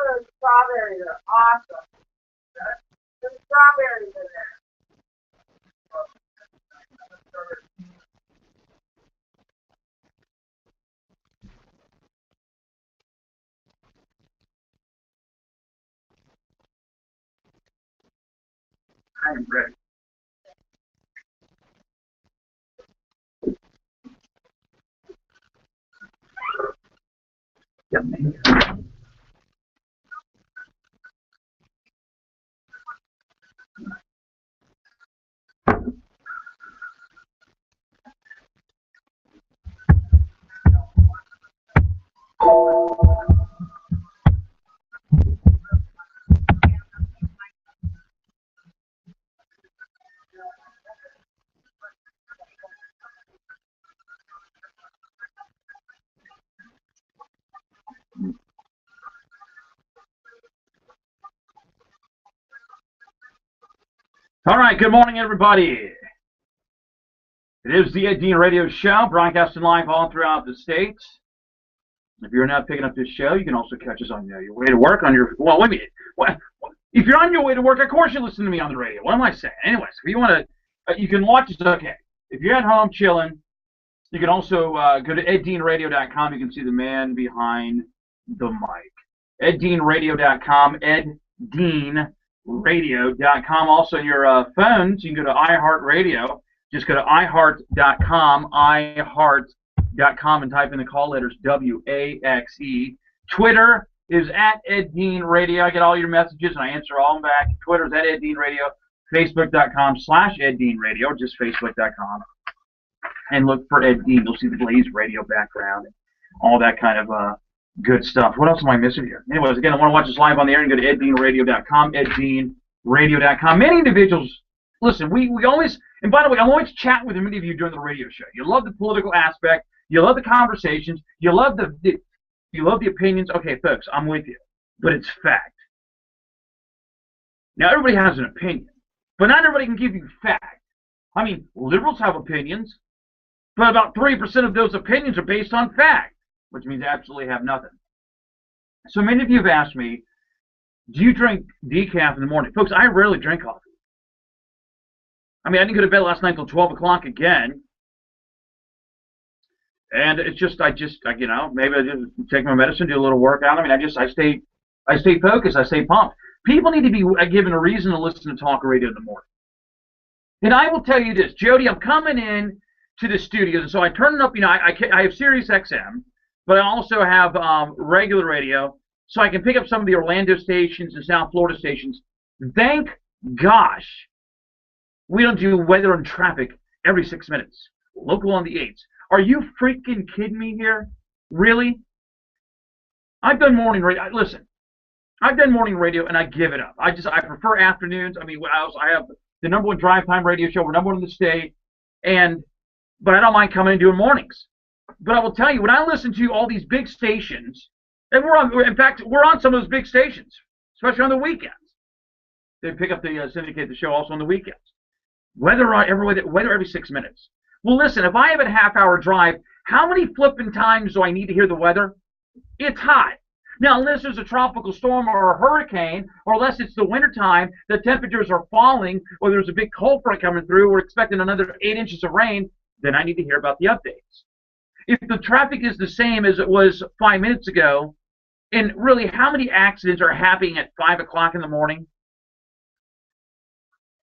The strawberries are awesome. The strawberries in there. I'm ready. Yep. All right, good morning, everybody. It is the Ed Dean Radio Show, broadcasting live all throughout the state. If you're not picking up this show, you can also catch us on your way to work on your, well, wait a minute. What? If you're on your way to work, of course you listen to me on the radio. What am I saying? Anyways, if you want to, you can watch it, okay. If you're at home chilling, you can also go to eddeanradio.com. You can see the man behind the mic. eddeanradio.com, eddeanradio.com. Also, on your phones, you can go to iHeartRadio. Just go to iHeart.com, iHeart.com, and type in the call letters WAXE. Twitter is at Ed Dean Radio. I get all your messages, and I answer all of them back. Twitter is at Ed Dean Radio. Facebook.com/Ed Dean Radio, just Facebook.com. And look for Ed Dean. You'll see the Blaze Radio background and all that kind of good stuff. What else am I missing here? Anyways, again, I want to watch this live on the air, and go to eddeanradio.com, eddeanradio.com. Many individuals, listen, we always, and by the way, I'm always chatting with many of you during the radio show. You love the political aspect. You love the conversations. You love you love the opinions. Okay, folks, I'm with you. But it's fact. Now, everybody has an opinion, but not everybody can give you fact. I mean, liberals have opinions, but about 3% of those opinions are based on fact, which means they absolutely have nothing. So many of you have asked me, do you drink decaf in the morning? Folks, I rarely drink coffee. I mean, I didn't go to bed last night until 12 o'clock again. And it's just, you know, maybe I just take my medicine, do a little workout. I mean, I stay focused, I stay pumped. People need to be given a reason to listen to talk radio in the morning. And I will tell you this, Jody, I'm coming in to the studios, and so I turn it up, you know, I have Sirius XM, but I also have regular radio, so I can pick up some of the Orlando stations and South Florida stations. Thank gosh we don't do weather and traffic every 6 minutes. Local on the 8s. Are you freaking kidding me here? Really? I've done morning radio. Listen, I've done morning radio and I give it up. I prefer afternoons. I mean, I have the #1 drive time radio show. We're #1 in the state, but I don't mind coming and doing mornings. But I will tell you, when I listen to all these big stations, and in fact, we're on some of those big stations, especially on the weekends. They pick up the syndicate the show also on the weekends. Weather every 6 minutes. Well, listen, if I have a half-hour drive, how many flipping times do I need to hear the weather? It's hot. Now, unless there's a tropical storm or a hurricane, or unless it's the wintertime, the temperatures are falling, or there's a big cold front coming through, we're expecting another 8 inches of rain, then I need to hear about the updates. If the traffic is the same as it was 5 minutes ago, and really, how many accidents are happening at 5 o'clock in the morning?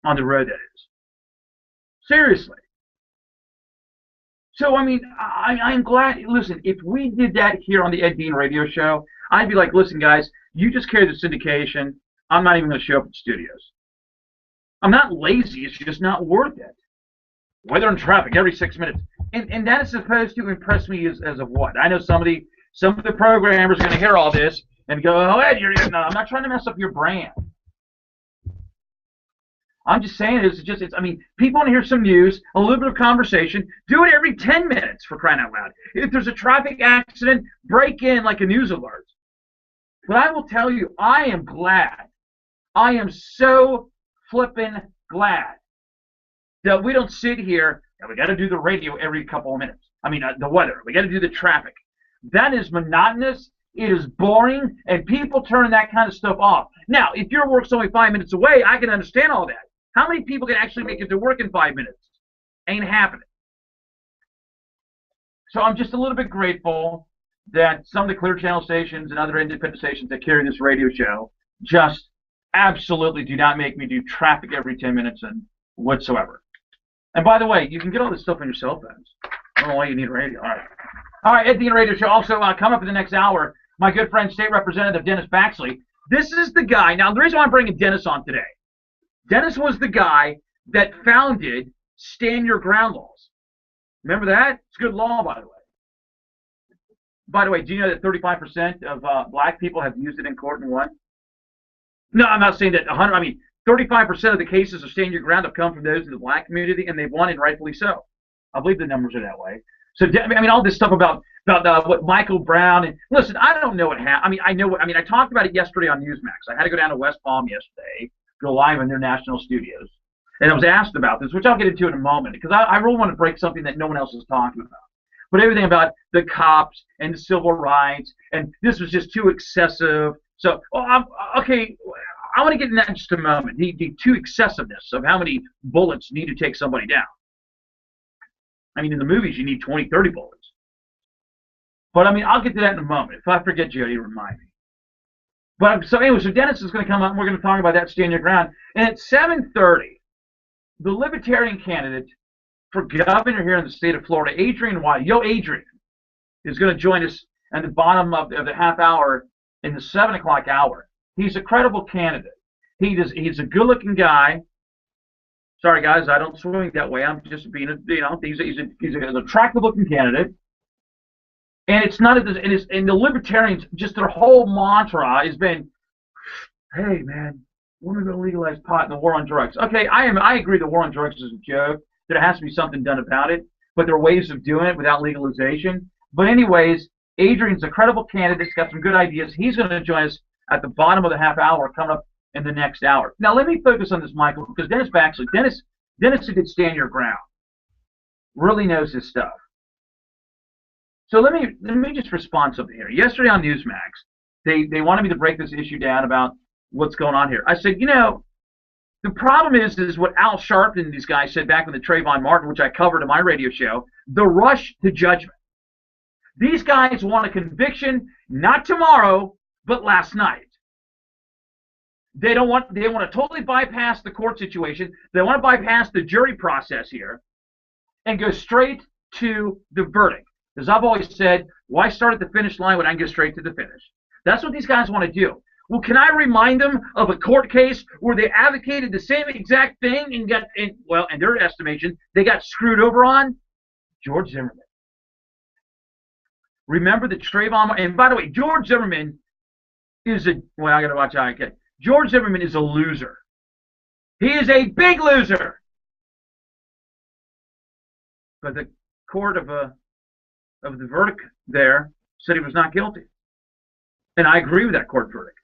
On the road, that is. Seriously. So, I mean, I'm glad. Listen, if we did that here on the Ed Dean Radio Show, I'd be like, listen, guys, you just carry the syndication. I'm not even going to show up at studios. I'm not lazy. It's just not worth it. Weather and traffic every 6 minutes. And that is supposed to impress me as of what? I know some of the programmers are going to hear all this and go, oh, Ed, no, I'm not trying to mess up your brand. I'm just saying I mean, people want to hear some news, a little bit of conversation. Do it every 10 minutes, for crying out loud. If there's a traffic accident, break in like a news alert. But I will tell you, I am glad. I am so flippin' glad that we don't sit here and we got to do the radio every couple of minutes. I mean, the weather. We got to do the traffic. That is monotonous. It is boring, and people turn that kind of stuff off. Now, if your work's only 5 minutes away, I can understand all that. How many people can actually make it to work in 5 minutes? Ain't happening. So I'm just a little bit grateful that some of the Clear Channel stations and other independent stations that carry this radio show just absolutely do not make me do traffic every 10 minutes and whatsoever. And by the way, you can get all this stuff on your cell phones. I don't know why you need radio. All right, Ed Dean Radio Show. Also, come up in the next hour, my good friend, State Representative Dennis Baxley. This is the guy. Now, the reason why I'm bringing Dennis on today, Dennis was the guy that founded Stand Your Ground laws. Remember that? It's good law, by the way. By the way, do you know that 35% of black people have used it in court and won? No, I'm not saying that 100. I mean, 35% of the cases of Stand Your Ground have come from those in the black community, and they've won, and rightfully so. I believe the numbers are that way. So, I mean, all this stuff about what Michael Brown, and listen, I don't know what happened. I talked about it yesterday on Newsmax. I had to go down to West Palm yesterday, go live in their national studios, and I was asked about this, which I'll get into in a moment, because I really want to break something that no one else is talking about. But everything about the cops and the civil rights, and this was just too excessive. So, okay, I want to get in that in just a moment. The too excessiveness of how many bullets need to take somebody down. I mean, in the movies, you need 20, 30 bullets. But, I mean, I'll get to that in a moment. If I forget, Jody, remind me. But, so anyway, so Dennis is going to come up, and we're going to talk about that Stand Your Ground. And at 7:30, the Libertarian candidate for governor here in the state of Florida, Adrian White, Adrian, is going to join us at the bottom of the half hour in the 7 o'clock hour. He's a credible candidate. He's a good-looking guy. Sorry, guys, I don't swing that way. I'm just being, he's an attractive-looking candidate. And it's not, and the Libertarians, just their whole mantra has been, hey, man, when are we going to legalize pot and the war on drugs? Okay, I agree the war on drugs is a joke. There has to be something done about it. But there are ways of doing it without legalization. But anyways, Adrian's a credible candidate. He's got some good ideas. He's going to join us at the bottom of the half hour coming up in the next hour. Now, let me focus on this, Michael, because Dennis Baxley, Dennis who did Stand Your Ground, really knows his stuff. So let me just respond to something here. Yesterday on Newsmax, they wanted me to break this issue down about what's going on here. I said, the problem is what Al Sharpton and these guys said back in the Trayvon Martin, which I covered in my radio show, the rush to judgment. These guys want a conviction, not tomorrow, but last night. They want to totally bypass the court situation. They want to bypass the jury process here and go straight to the verdict. As I've always said, why start at the finish line when I can go straight to the finish? That's what these guys want to do. Well, can I remind them of a court case where they advocated the same exact thing and got, well, in their estimation, they got screwed over on? George Zimmerman. Remember the Trayvon, and by the way, George Zimmerman is well, I got to watch out. Okay. George Zimmerman is a loser. He is a big loser. But the court of the verdict there said he was not guilty. And I agree with that court verdict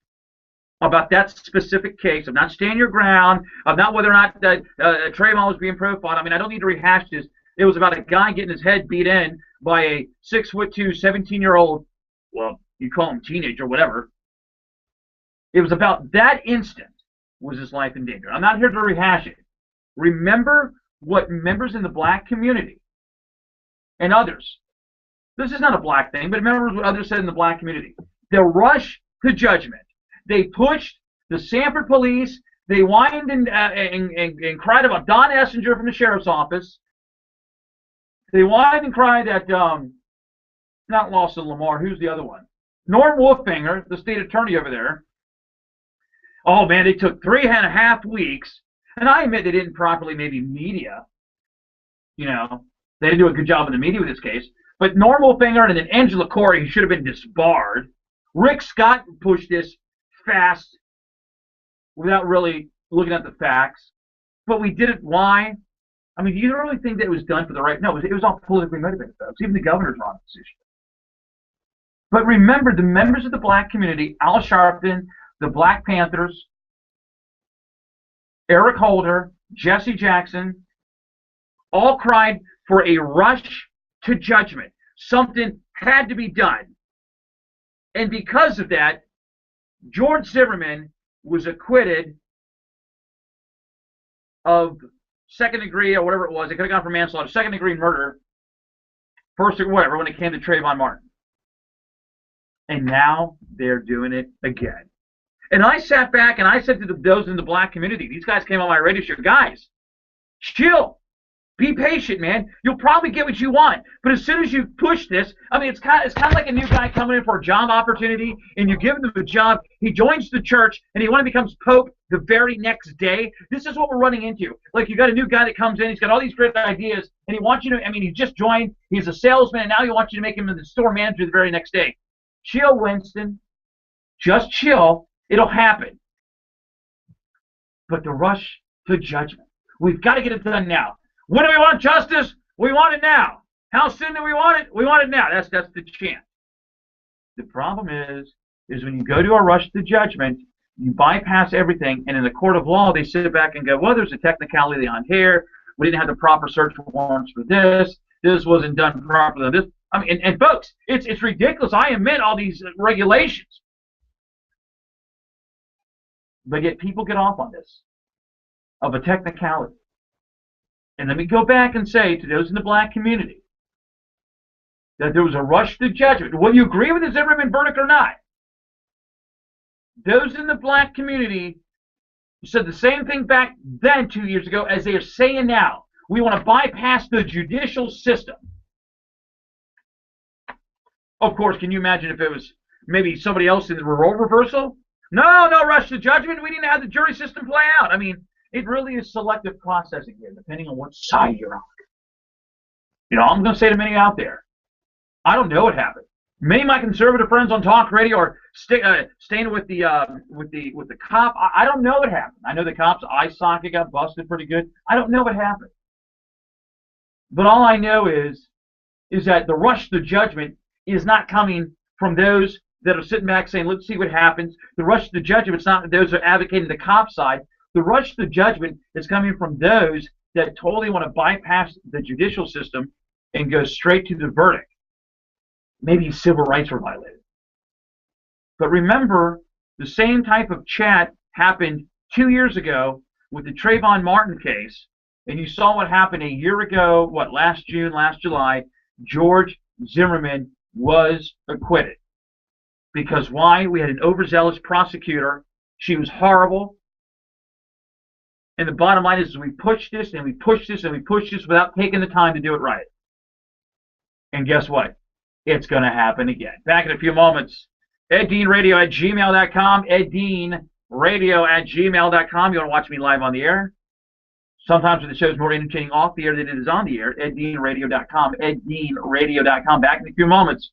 about that specific case of not standing your ground, of not whether or not Trayvon was being profiled. I mean, I don't need to rehash this. It was about a guy getting his head beat in by a 6'2", 17-year-old, well, you call him teenager, whatever. It was about that instant was his life in danger. I'm not here to rehash it. Remember what members in the black community and others, this is not a black thing, but remember what others said in the black community. The rush to judgment. They pushed the Sanford police. They whined and cried about Don Essinger from the sheriff's office. They whined and cried at, not Lawson Lamar, who's the other one? Norm Wolfinger, the state attorney over there. Oh, man, they took 3.5 weeks. And I admit they didn't properly maybe media. You know, they didn't do a good job in the media with this case. But Norm Wolfinger and then Angela Corey, who should have been disbarred. Rick Scott pushed this fast without really looking at the facts. But we did it. Why? I mean, do you really think that it was done for the right? No, it was all politically motivated, folks. Even the governor's wrong decision. But remember, the members of the black community, Al Sharpton, the Black Panthers, Eric Holder, Jesse Jackson, all cried for a rush to judgment. Something had to be done. And because of that, George Zimmerman was acquitted of second degree or whatever it was. It could have gone for manslaughter, second degree murder, first or whatever, when it came to Trayvon Martin. And now they're doing it again. And I sat back and I said to those in the black community, these guys came on my radio show, guys, chill. Be patient, man. You'll probably get what you want. But as soon as you push this, I mean, it's kind of like a new guy coming in for a job opportunity, and you give him a job. He joins the church, and he becomes Pope the very next day. This is what we're running into. Like, you got a new guy that comes in. He's got all these great ideas, and he wants you to, I mean, he just joined. He's a salesman, and now he wants you to make him the store manager the very next day. Chill, Winston. Just chill. It'll happen. But the rush to judgment. We've got to get it done now. When do we want justice? We want it now. How soon do we want it? We want it now. That's the chant. The problem is when you go to a rush to judgment, you bypass everything, and in the court of law, they sit back and go, well, there's a technicality on here. We didn't have the proper search warrants for this. This wasn't done properly. This, I mean, and folks, it's ridiculous. I admit all these regulations. But yet people get off on this, of a technicality. And let me go back and say to those in the black community that there was a rush to judgment. Whether you agree with the Zimmerman verdict or not, those in the black community said the same thing back then 2 years ago as they are saying now. We want to bypass the judicial system. Of course, can you imagine if it was maybe somebody else in the role reversal? No rush to judgment. We didn't have the jury system play out. I mean, it really is selective processing here, depending on what side you're on. You know, I'm going to say to many out there, I don't know what happened. Many of my conservative friends on talk radio are staying with the cop. I don't know what happened. I know the cop's eye socket got busted pretty good. I don't know what happened. But all I know is that the rush to judgment is not coming from those that are sitting back saying, let's see what happens. The rush to judgment, it's not those that are advocating the cop side. The rush to judgment is coming from those that totally want to bypass the judicial system and go straight to the verdict. Maybe civil rights were violated. But remember, the same type of chat happened 2 years ago with the Trayvon Martin case, and you saw what happened a year ago, last June, last July. George Zimmerman was acquitted. Because why? We had an overzealous prosecutor. She was horrible. And the bottom line is we pushed this and we pushed this and we pushed this without taking the time to do it right. And guess what? It's going to happen again. Back in a few moments. EdDeanRadio@gmail.com. EdDeanRadio@gmail.com. You want to watch me live on the air? Sometimes when the show's more entertaining off the air than it is on the air. EdDeanRadio.com. EdDeanRadio.com. Back in a few moments.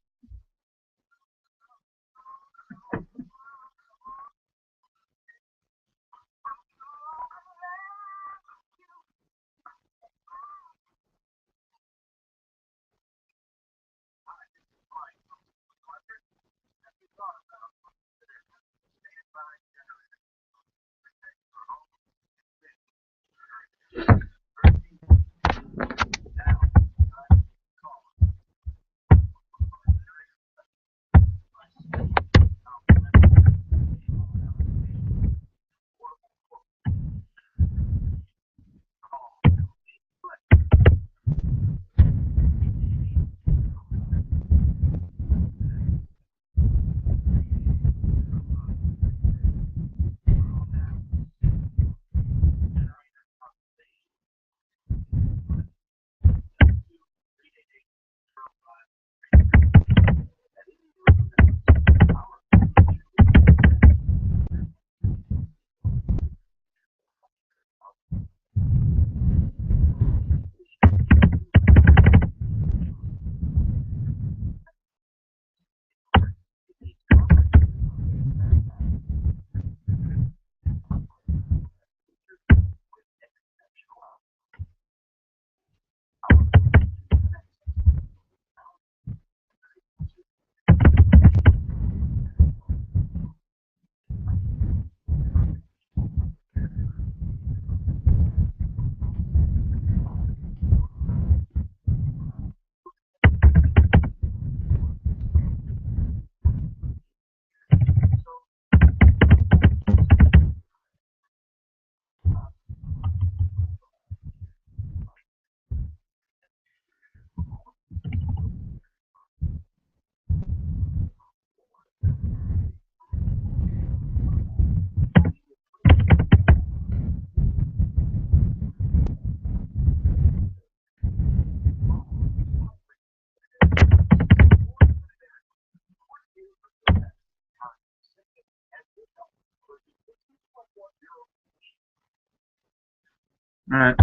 All right.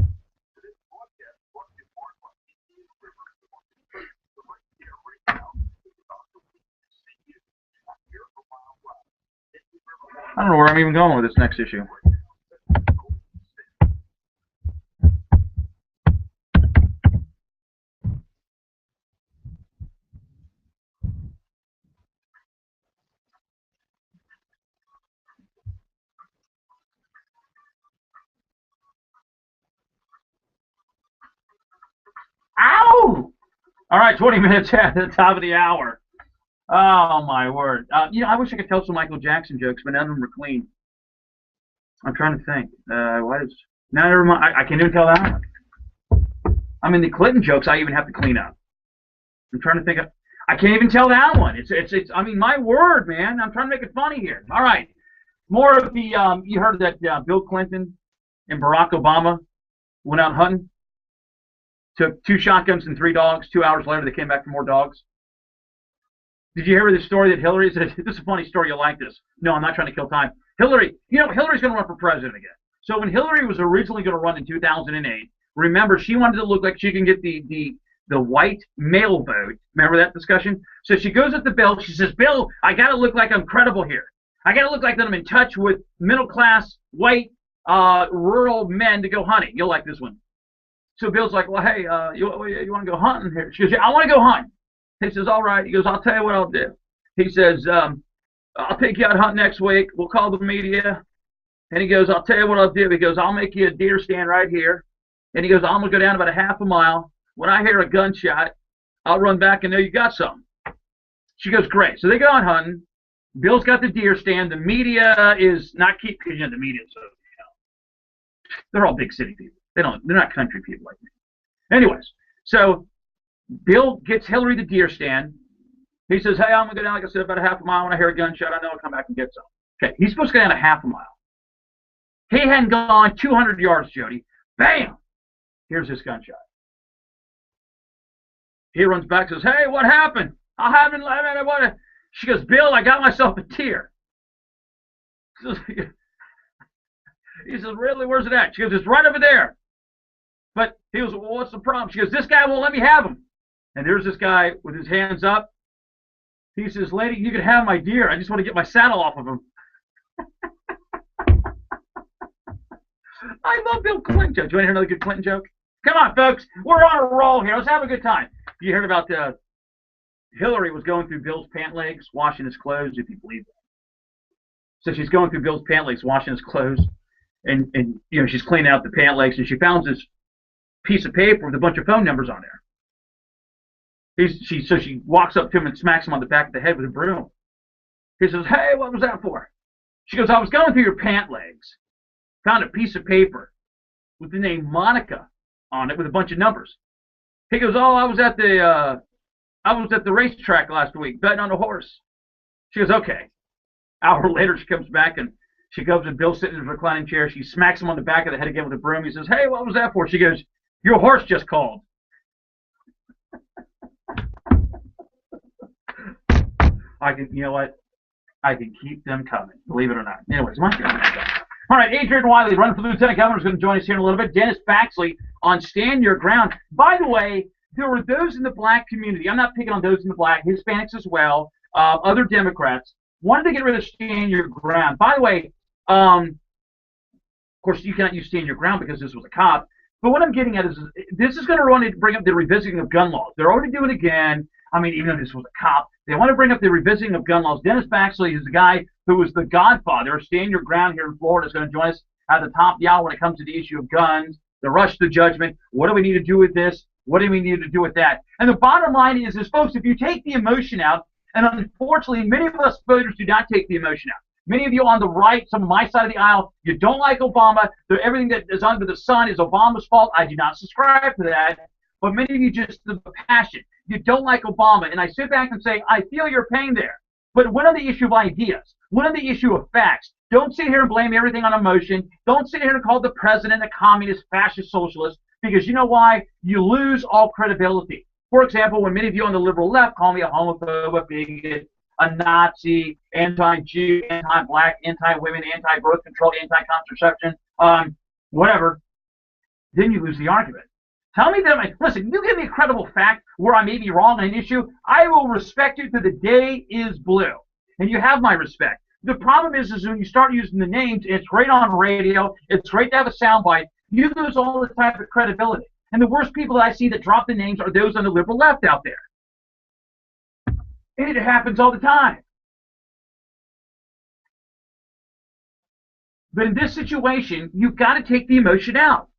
I don't know where I'm even going with this next issue. Ow! All right, 20 minutes at the top of the hour. Oh, my word. You know, I wish I could tell some Michael Jackson jokes, but none of them are clean. I'm trying to think. What is... No, never mind. I can't even tell that one. I mean, the Clinton jokes I even have to clean up. I'm trying to think of... I can't even tell that one. It's. I mean, my word, man. I'm trying to make it funny here. All right. More of the... you heard that Bill Clinton and Barack Obama went out hunting? Took 2 shotguns and 3 dogs. 2 hours later, they came back for more dogs. Did you hear the story that Hillary said? This is a funny story. You'll like this. No, I'm not trying to kill time. Hillary, you know, Hillary's going to run for president again. So when Hillary was originally going to run in 2008, remember, she wanted to look like she can get the white male vote. Remember that discussion? So she goes at the Bill. She says, Bill, I got to look like I'm credible here. I got to look like that I'm in touch with middle-class, white, rural men to go hunting. You'll like this one. So Bill's like, well, hey, you want to go hunting here? She goes, yeah, I want to go hunting. He says, all right. He goes, I'll tell you what I'll do. He says, I'll take you out hunting next week. We'll call the media. And he goes, I'll tell you what I'll do. He goes, I'll make you a deer stand right here. And he goes, I'm going to go down about a half a mile. When I hear a gunshot, I'll run back and know you got something. She goes, great. So they go out hunting. Bill's got the deer stand. The media is not keeping, because you know, the media is, they're all big city people. They're not country people like me. Anyways, so Bill gets Hillary the deer stand. He says, hey, I'm going to go down, like I said, about a half a mile. When I hear a gunshot, I know I'll come back and get some. Okay, he's supposed to go down a half a mile. He hadn't gone 200 yards, Jody. Bam! Here's this gunshot. He runs back and says, hey, what happened? I haven't, what? She goes, Bill, I got myself a tear. He says, really, where's it at? She goes, it's right over there. But he goes, well, what's the problem? She goes, this guy won't let me have him. And there's this guy with his hands up. He says, lady, you can have my deer. I just want to get my saddle off of him. I love Bill Clinton jokes. Do you want to hear another good Clinton joke? Come on, folks. We're on a roll here. Let's have a good time. You heard about Hillary was going through Bill's pant legs, washing his clothes, if you believe that. So she's going through Bill's pant legs, washing his clothes, and you know, she's cleaning out the pant legs, and she found this piece of paper with a bunch of phone numbers on there. So she walks up to him and smacks him on the back of the head with a broom. He says, hey, what was that for? She goes, I was going through your pant legs, found a piece of paper with the name Monica on it with a bunch of numbers. He goes, oh, I was at the racetrack last week betting on a horse. She goes, okay. Hour later, she comes back and she goes and Bill's sitting in his reclining chair. She smacks him on the back of the head again with a broom. He says, hey, what was that for? She goes, your horse just called. You know what? I can keep them coming, believe it or not. Anyways, my turn. All right, Adrian Wiley, running for Lieutenant Governor, is going to join us here in a little bit. Dennis Baxley on Stand Your Ground. By the way, there were those in the black community. I'm not picking on those in the black, Hispanics as well, other Democrats, wanted to get rid of Stand Your Ground. By the way, of course, you cannot use Stand Your Ground because this was a cop. But what I'm getting at is this is going to bring up the revisiting of gun laws. They're already doing it again. I mean, even though this was a cop, they want to bring up the revisiting of gun laws. Dennis Baxley is the guy who was the godfather of Stand Your Ground here in Florida. Is going to join us at the top of the hour when it comes to the issue of guns, the rush to judgment. What do we need to do with this? What do we need to do with that? And the bottom line is folks, if you take the emotion out, and unfortunately, many of us voters do not take the emotion out. Many of you on the right, some of my side of the aisle, you don't like Obama. Everything that is under the sun is Obama's fault. I do not subscribe to that. But many of you just the passion. You don't like Obama. And I sit back and say, I feel your pain there. But when on the issue of ideas, when on the issue of facts, don't sit here and blame everything on emotion. Don't sit here and call the president a communist, fascist, socialist, because you know why? You lose all credibility. For example, when many of you on the liberal left call me a homophobe, a bigot, a Nazi, anti-Jew, anti-black, anti-women, anti-birth control, anti-contraception, whatever, then you lose the argument. Tell me that, listen, you give me a credible fact where I may be wrong on an issue, I will respect you to the day is blue. And you have my respect. The problem is when you start using the names, it's great on radio, it's great to have a soundbite, you lose all the type of credibility. And the worst people that I see that drop the names are those on the liberal left out there. And it happens all the time. But in this situation, you've got to take the emotion out.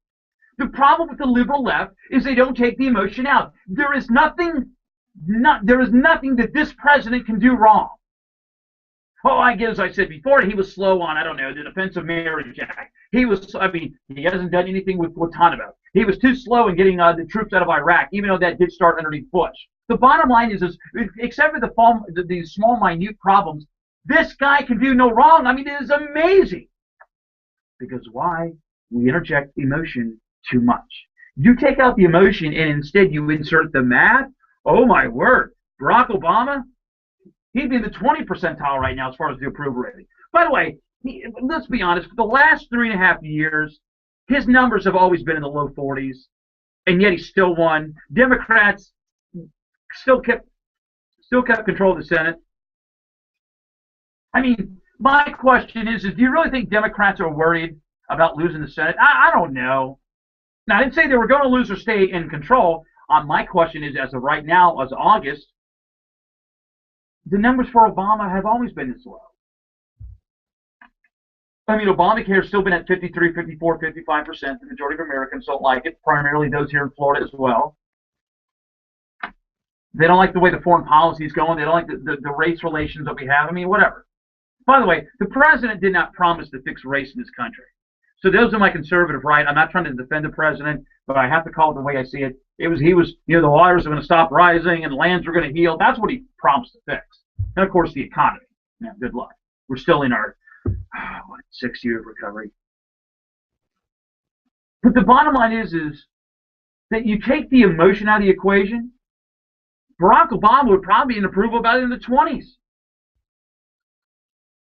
The problem with the liberal left is they don't take the emotion out. There is nothing that this president can do wrong. Oh, I guess, as I said before, he was slow on, I don't know, the Defense of Marriage Act. He hasn't done anything with Guantanamo. He was too slow in getting the troops out of Iraq, even though that did start underneath Bush. The bottom line is except for these small, minute problems, this guy can do no wrong. I mean, it is amazing. Because why? We interject emotion too much. You take out the emotion and instead you insert the math. Oh, my word. Barack Obama, he'd be in the 20th percentile right now as far as the approval rating. By the way, let's be honest, for the last 3.5 years, his numbers have always been in the low 40s, and yet he still won. Democrats still kept control of the Senate. I mean, my question is do you really think Democrats are worried about losing the Senate? I don't know. Now, I didn't say they were going to lose or stay in control. My question is, as of right now, as of August, the numbers for Obama have always been this low. I mean, Obamacare has still been at 53, 54, 55%. The majority of Americans don't like it, primarily those here in Florida as well. They don't like the way the foreign policy is going. They don't like the race relations that we have. I mean, whatever. By the way, the president did not promise to fix race in this country. So those are my conservative right. I'm not trying to defend the president, but I have to call it the way I see it. He was, you know, the waters are going to stop rising and lands are going to heal. That's what he promised to fix. And, of course, the economy. Yeah, good luck. We're still in our 6 year of recovery. But the bottom line is that you take the emotion out of the equation. Barack Obama would probably be in approval about it in the 20s.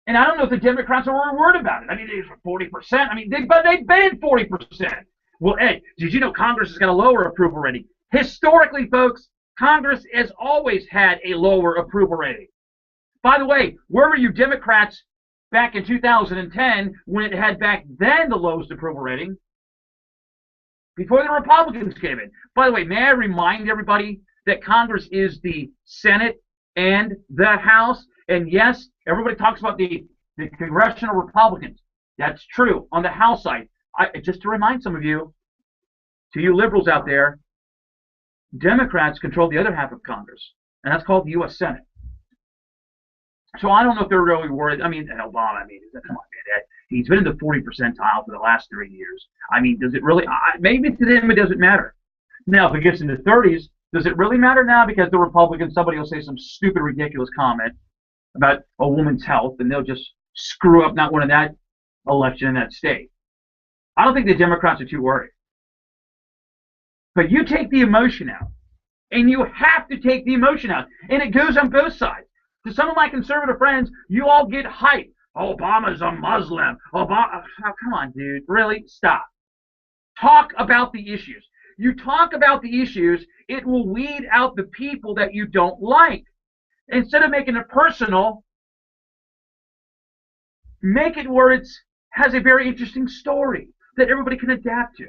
And I don't know if the Democrats are worried about it. I mean, they 40%. I mean, but they've been 40%. Well, Ed, did you know Congress has got a lower approval rating? Historically, folks, Congress has always had a lower approval rating. By the way, where were you Democrats back in 2010 when it had back then the lowest approval rating? Before the Republicans came in. By the way, may I remind everybody that Congress is the Senate and the House? And yes, everybody talks about the congressional Republicans. That's true. On the House side, just to remind some of you, to you liberals out there, Democrats control the other half of Congress, and that's called the U.S. Senate. So I don't know if they're really worried. I mean, Obama, come on, man, he's been in the 40 percentile for the last 3 years. I mean, does it really? Maybe to them it doesn't matter. Now, if it gets in the 30s, does it really matter now? Because the Republicans, somebody will say some stupid, ridiculous comment about a woman's health, and they'll just screw up not winning that election in that state. I don't think the Democrats are too worried. But you take the emotion out, and you have to take the emotion out, and it goes on both sides. To some of my conservative friends, you all get hyped. Obama's a Muslim. Obama, oh, come on, dude. Really? Stop. Talk about the issues. You talk about the issues, it will weed out the people that you don't like. Instead of making it personal, make it where it has a very interesting story that everybody can adapt to.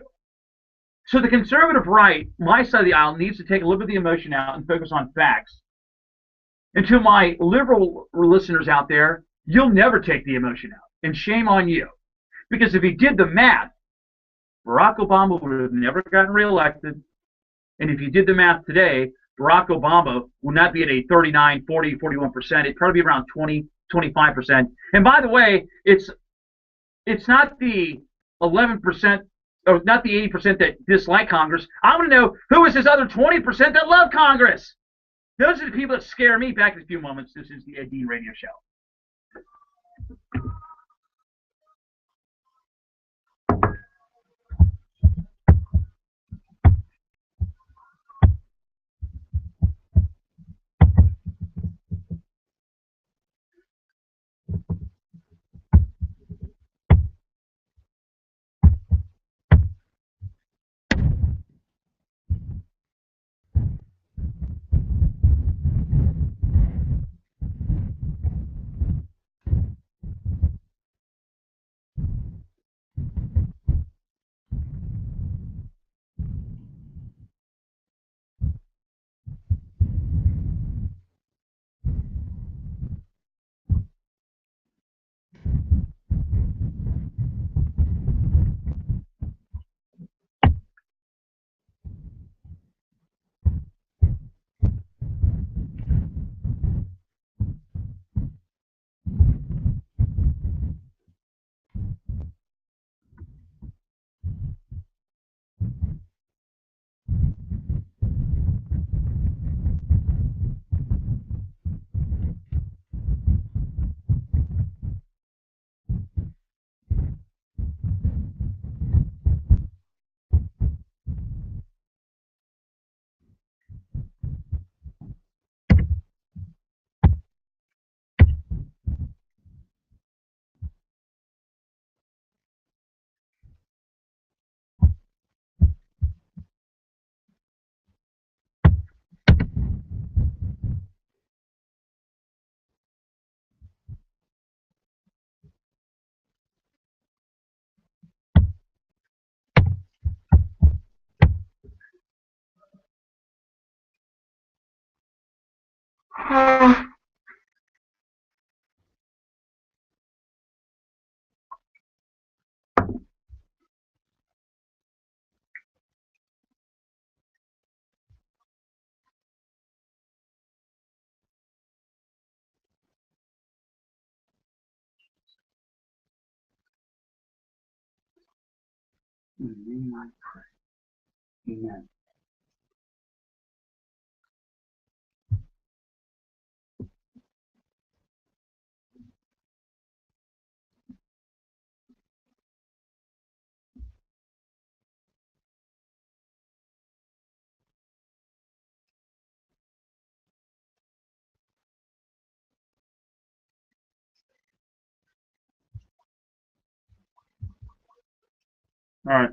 So the conservative right, my side of the aisle, needs to take a little bit of the emotion out and focus on facts. And to my liberal listeners out there, you'll never take the emotion out. And shame on you. Because if you did the math, Barack Obama would have never gotten reelected. And if you did the math today, Barack Obama would not be at a 39, 40, 41%. It'd probably be around 20, 25%. And by the way, it's not the 11%, or not the 80% that dislike Congress. I want to know who is this other 20% that love Congress. Those are the people that scare me. Back in a few moments. This is the Ed Dean Radio Show. Amen. All right.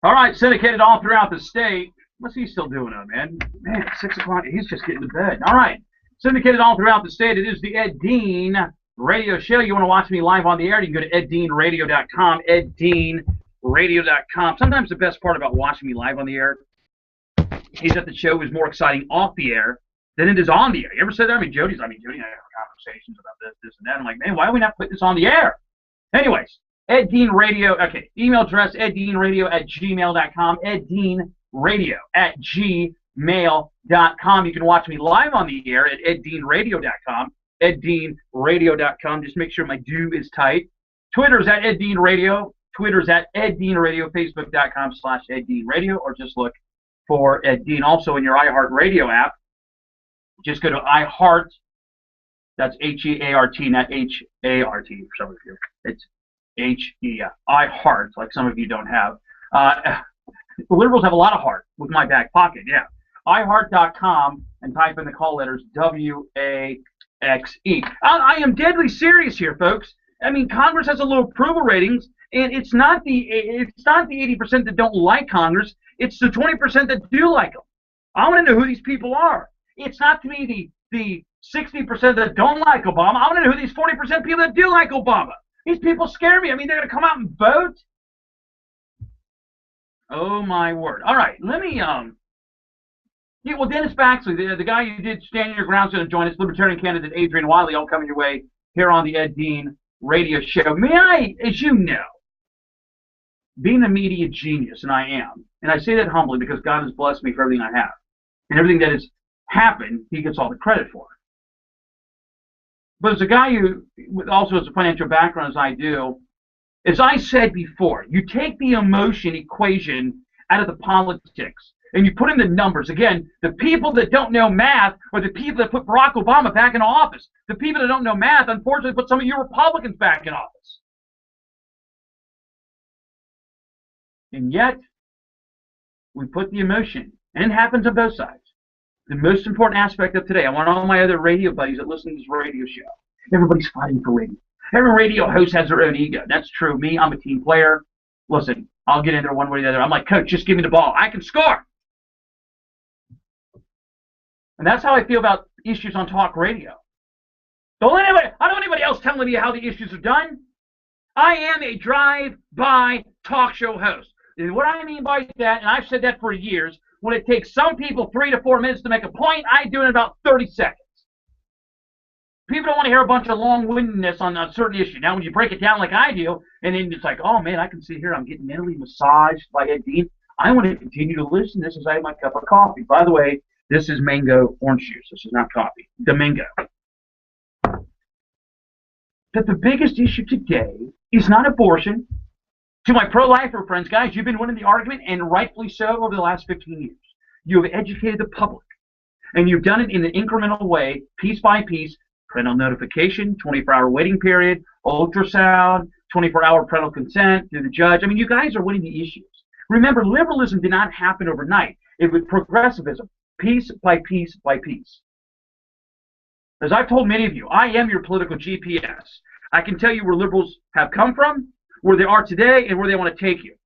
All right, syndicated all throughout the state. What's he still doing on, man? Man, 6 o'clock. He's just getting to bed. All right. Syndicated all throughout the state. It is the Ed Dean Radio Show. You want to watch me live on the air? You can go to eddeanradio.com, eddeanradio.com. Sometimes the best part about watching me live on the air is that the show is more exciting off the air than it is on the air. You ever said that? Jody and I have conversations about this, and that. I'm like, man, why are we not putting this on the air? Anyways, Ed Dean Radio. Okay, email address, eddeanradio@gmail.com, eddeanradio@gmail.com. You can watch me live on the air at eddeanradio.com, eddeanradio.com. Just make sure my do is tight. Twitter's at eddeanradio. Twitter's at eddeanradio. Facebook.com/eddeanradio, or just look for Ed Dean. Also in your iHeartRadio app, just go to iHeart. That's H-E-A-R-T, not H-A-R-T for some of you. It's H-E, iHeart, like some of you don't have. The liberals have a lot of heart with my back pocket, yeah. iHeart.com and type in the call letters W-A-X-E. I am deadly serious here, folks. I mean, Congress has a low approval ratings, and it's not the 80% that don't like Congress. It's the 20% that do like them. I want to know who these people are. It's not to me the 60% that don't like Obama. I want to know who these 40% people that do like Obama. These people scare me. I mean, they're going to come out and vote. Oh my word! All right, let me yeah. Well, Dennis Baxley, the guy who did Stand Your Ground, is going to join us. Libertarian candidate Adrian Wiley, all coming your way here on the Ed Dean Radio Show. May I, as you know, being a media genius, and I am, and I say that humbly because God has blessed me for everything I have, and everything that has happened, He gets all the credit for. But as a guy who also has a financial background as I do, as I said before, you take the emotion equation out of the politics and you put in the numbers. Again, the people that don't know math are the people that put Barack Obama back in office. The people that don't know math, unfortunately, put some of you Republicans back in office. And yet, we put the emotion, and it happens on both sides. The most important aspect of today, I want all my other radio buddies that listen to this radio show. Everybody's fighting for radio. Every radio host has their own ego. That's true. Me, I'm a team player. Listen, I'll get in there one way or the other. I'm like, coach, just give me the ball. I can score. And that's how I feel about issues on talk radio. I don't want anybody else telling me how the issues are done. I am a drive-by talk show host. And what I mean by that, and I've said that for years, when it takes some people 3 to 4 minutes to make a point, I do it in about 30 seconds. People don't want to hear a bunch of long-windedness on a certain issue. Now, when you break it down like I do, and then it's like, oh, man, I can see here I'm getting mentally massaged by Ed Dean. I want to continue to listen. This is I have my cup of coffee. By the way, this is mango orange juice. This is not coffee. Domingo. That the biggest issue today is not abortion. To my pro-lifer friends, guys, you've been winning the argument, and rightfully so, over the last 15 years. You have educated the public, and you've done it in an incremental way, piece by piece. Parental notification, 24-hour waiting period, ultrasound, 24-hour parental consent through the judge. I mean, you guys are winning the issues. Remember, liberalism did not happen overnight. It was progressivism, piece by piece by piece. As I've told many of you, I am your political GPS. I can tell you where liberals have come from, where they are today, and where they want to take you.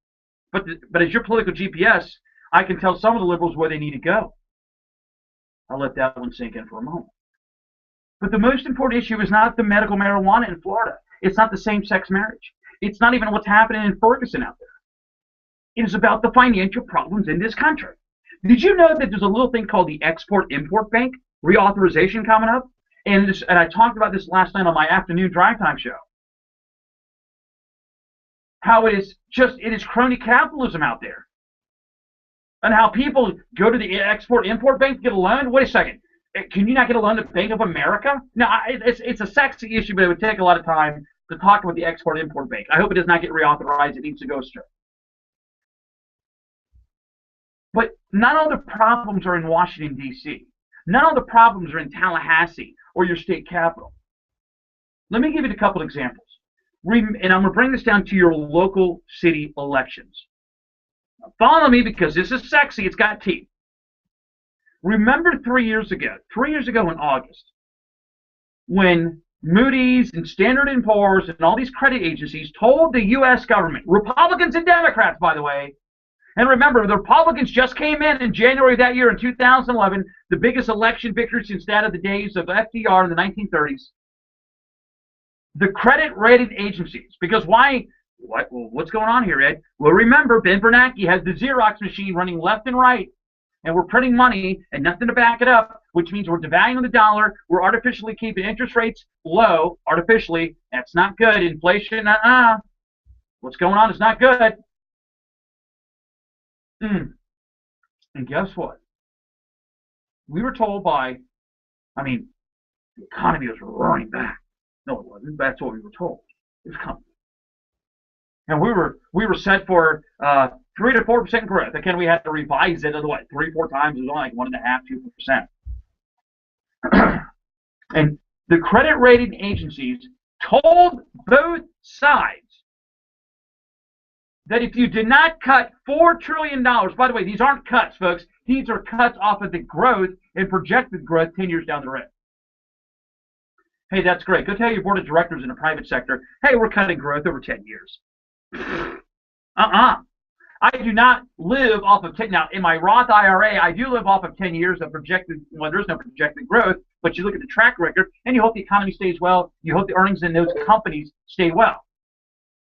But as your political GPS, I can tell some of the liberals where they need to go. I'll let that one sink in for a moment. But the most important issue is not the medical marijuana in Florida. It's not the same-sex marriage. It's not even what's happening in Ferguson out there. It is about the financial problems in this country. Did you know that there's a little thing called the Export-Import Bank reauthorization coming up? And I talked about this last night on my afternoon drive time show. How it is crony capitalism out there. And how people go to the Export-Import Bank to get a loan. Wait a second. Can you not get a loan at Bank of America? No, it's a sexy issue, but it would take a lot of time to talk about the Export-Import Bank. I hope it does not get reauthorized. It needs to go straight. But not all the problems are in Washington, D.C. Not all the problems are in Tallahassee or your state capital. Let me give you a couple examples. And I'm going to bring this down to your local city elections. Now follow me because this is sexy. It's got teeth. Remember 3 years ago in August, when Moody's and Standard & Poor's and all these credit agencies told the U.S. government, Republicans and Democrats, by the way, and remember, the Republicans just came in January of that year in 2011, the biggest election victory since that of the days of FDR in the 1930s. The credit rating agencies, because why? What's going on here, Ed? Well, remember, Ben Bernanke has the Xerox machine running left and right, and we're printing money and nothing to back it up, which means we're devaluing the dollar. We're artificially keeping interest rates low, artificially. That's not good. Inflation, what's going on is not good. And guess what? We were told the economy was roaring back. No, it wasn't. That's what we were told. It was coming. And we were set for 3 to 4% growth. Again, we had to revise it otherwise 3-4 times. It was only like 1.5%, 2%. And the credit rating agencies told both sides that if you did not cut $4 trillion, by the way, these aren't cuts, folks. These are cuts off of the growth and projected growth 10 years down the road. Hey, that's great. Go tell your board of directors in the private sector, hey, we're cutting growth over 10 years. I do not live off of 10. Now, in my Roth IRA, I do live off of 10 years of projected, well, there's no projected growth, but you look at the track record, and you hope the economy stays well. You hope the earnings in those companies stay well.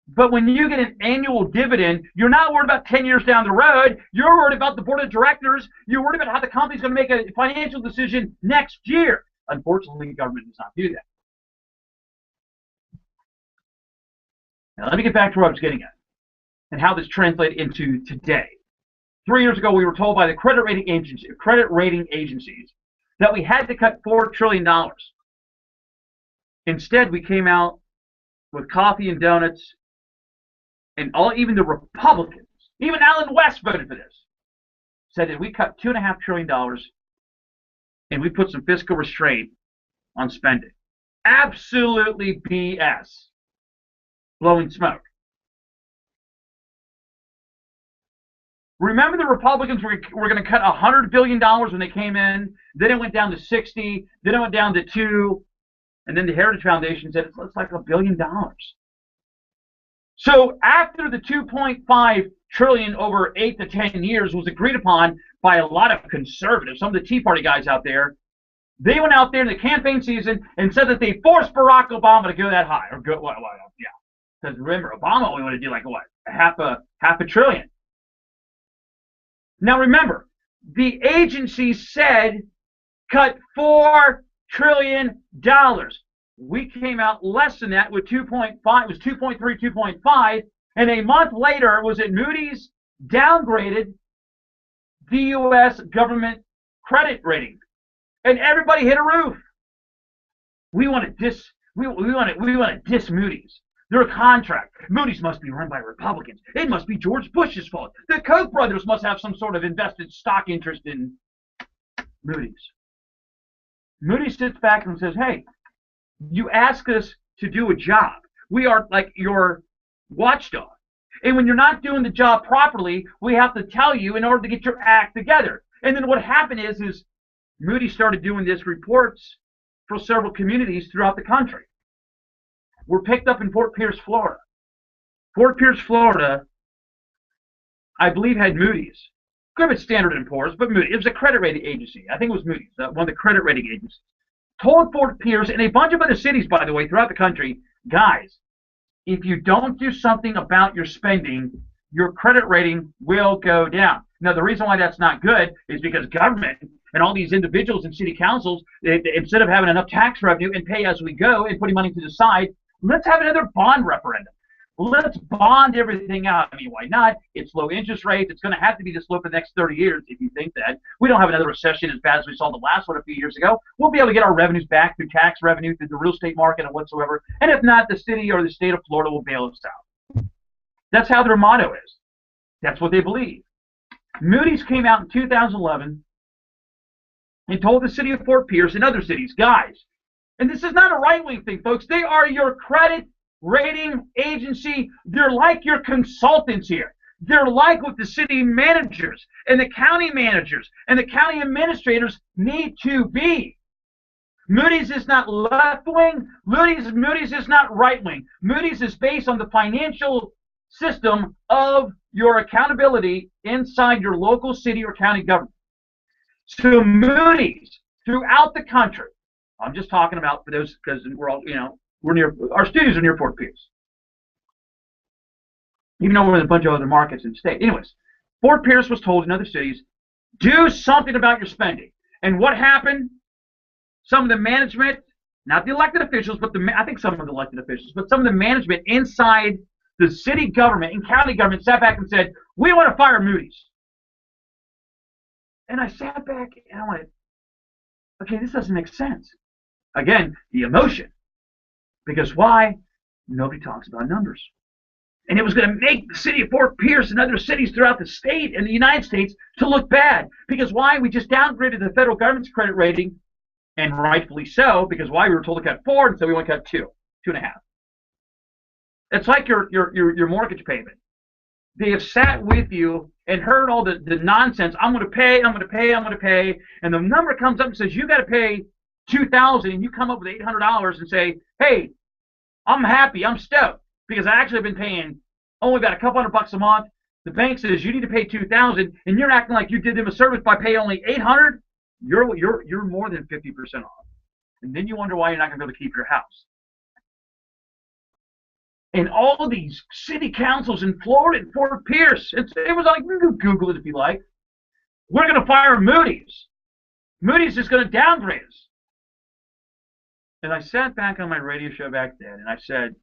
But when you get an annual dividend, you're not worried about 10 years down the road. You're worried about the board of directors. You're worried about how the company's going to make a financial decision next year. Unfortunately, the government does not do that. Now, let me get back to what I was getting at and how this translates into today. 3 years ago, we were told by the credit rating agencies that we had to cut $4 trillion. Instead, we came out with coffee and donuts, and even the Republicans, even Alan West voted for this, said that we cut $2.5 trillion and we put some fiscal restraint on spending. Absolutely BS. Blowing smoke. Remember, the Republicans were going to cut $100 billion when they came in. Then it went down to 60. Then it went down to 2. And then the Heritage Foundation said it's like $1 billion. So after the $2.5 trillion over 8 to 10 years was agreed upon by a lot of conservatives, some of the Tea Party guys out there, they went out there in the campaign season and said that they forced Barack Obama to go that high, or go what? Yeah. Because remember, Obama only wanted to do like what, half a trillion. Now remember, the agency said cut $4 trillion. We came out less than that with 2.5. It was 2.3, 2.5, and a month later, was it Moody's downgraded the U.S. government credit rating, and everybody hit a roof. We want to diss Moody's. They're a contract. Moody's must be run by Republicans. It must be George Bush's fault. The Koch brothers must have some sort of invested stock interest in Moody's. Moody's sits back and says, hey, you ask us to do a job. We are like your watchdog. And when you're not doing the job properly, we have to tell you in order to get your act together. And then what happened is Moody's started doing this reports for several communities throughout the country. We're picked up in Fort Pierce, Florida. Fort Pierce, Florida, I believe, had Moody's. Could have been Standard & Poor's, but Moody's. It was a credit rating agency. I think it was Moody's, one of the credit rating agencies. Told Fort Pierce and a bunch of other cities, by the way, throughout the country, guys, if you don't do something about your spending, your credit rating will go down. Now, the reason why that's not good is because government and all these individuals in city councils, instead of having enough tax revenue and pay as we go and putting money to the side, let's have another bond referendum. Let's bond everything out. I mean, why not? It's low interest rates. It's going to have to be this low for the next 30 years if you think that. We don't have another recession as bad as we saw the last one a few years ago. We'll be able to get our revenues back through tax revenue, through the real estate market and whatsoever. And if not, the city or the state of Florida will bail us out. That's how their motto is. That's what they believe. Moody's came out in 2011 and told the city of Fort Pierce and other cities, guys, and this is not a right-wing thing, folks. They are your credit rating agency. They're like your consultants here. They're like what the city managers and the county managers and the county administrators need to be. Moody's is not left-wing. Moody's is not right-wing. Moody's is based on the financial system of your accountability inside your local city or county government. So Moody's throughout the country, I'm just talking about for those because we're all, we're near, our studios are near Fort Pierce. Even though we're in a bunch of other markets in the state. Anyways, Fort Pierce was told in other cities, do something about your spending. And what happened? Some of the management, not the elected officials, but I think some of the elected officials, but some of the management inside the city government and county government sat back and said, we want to fire Moody's. And I sat back and I went, okay, this doesn't make sense. Again, the emotion. Because why? Nobody talks about numbers. And it was going to make the city of Fort Pierce and other cities throughout the state and the United States to look bad. Because why? We just downgraded the federal government's credit rating, and rightfully so, because why? We were told to cut 4, and so we only cut 2.5. It's like your mortgage payment. They have sat with you and heard all the nonsense. I'm going to pay, I'm going to pay, I'm going to pay. And the number comes up and says, you got to pay $2,000, and you come up with $800 and say, hey, I'm happy, I'm stoked, because I actually have been paying only about a couple $100 a month. The bank says you need to pay $2,000, and you're acting like you did them a service by paying only $800. You're more than 50% off. And then you wonder why you're not going to be able to keep your house. And all these city councils in Florida and Fort Pierce, it was like, you can Google it if you like. We're going to fire Moody's. Moody's is going to downgrade us. And I sat back on my radio show back then, and I said,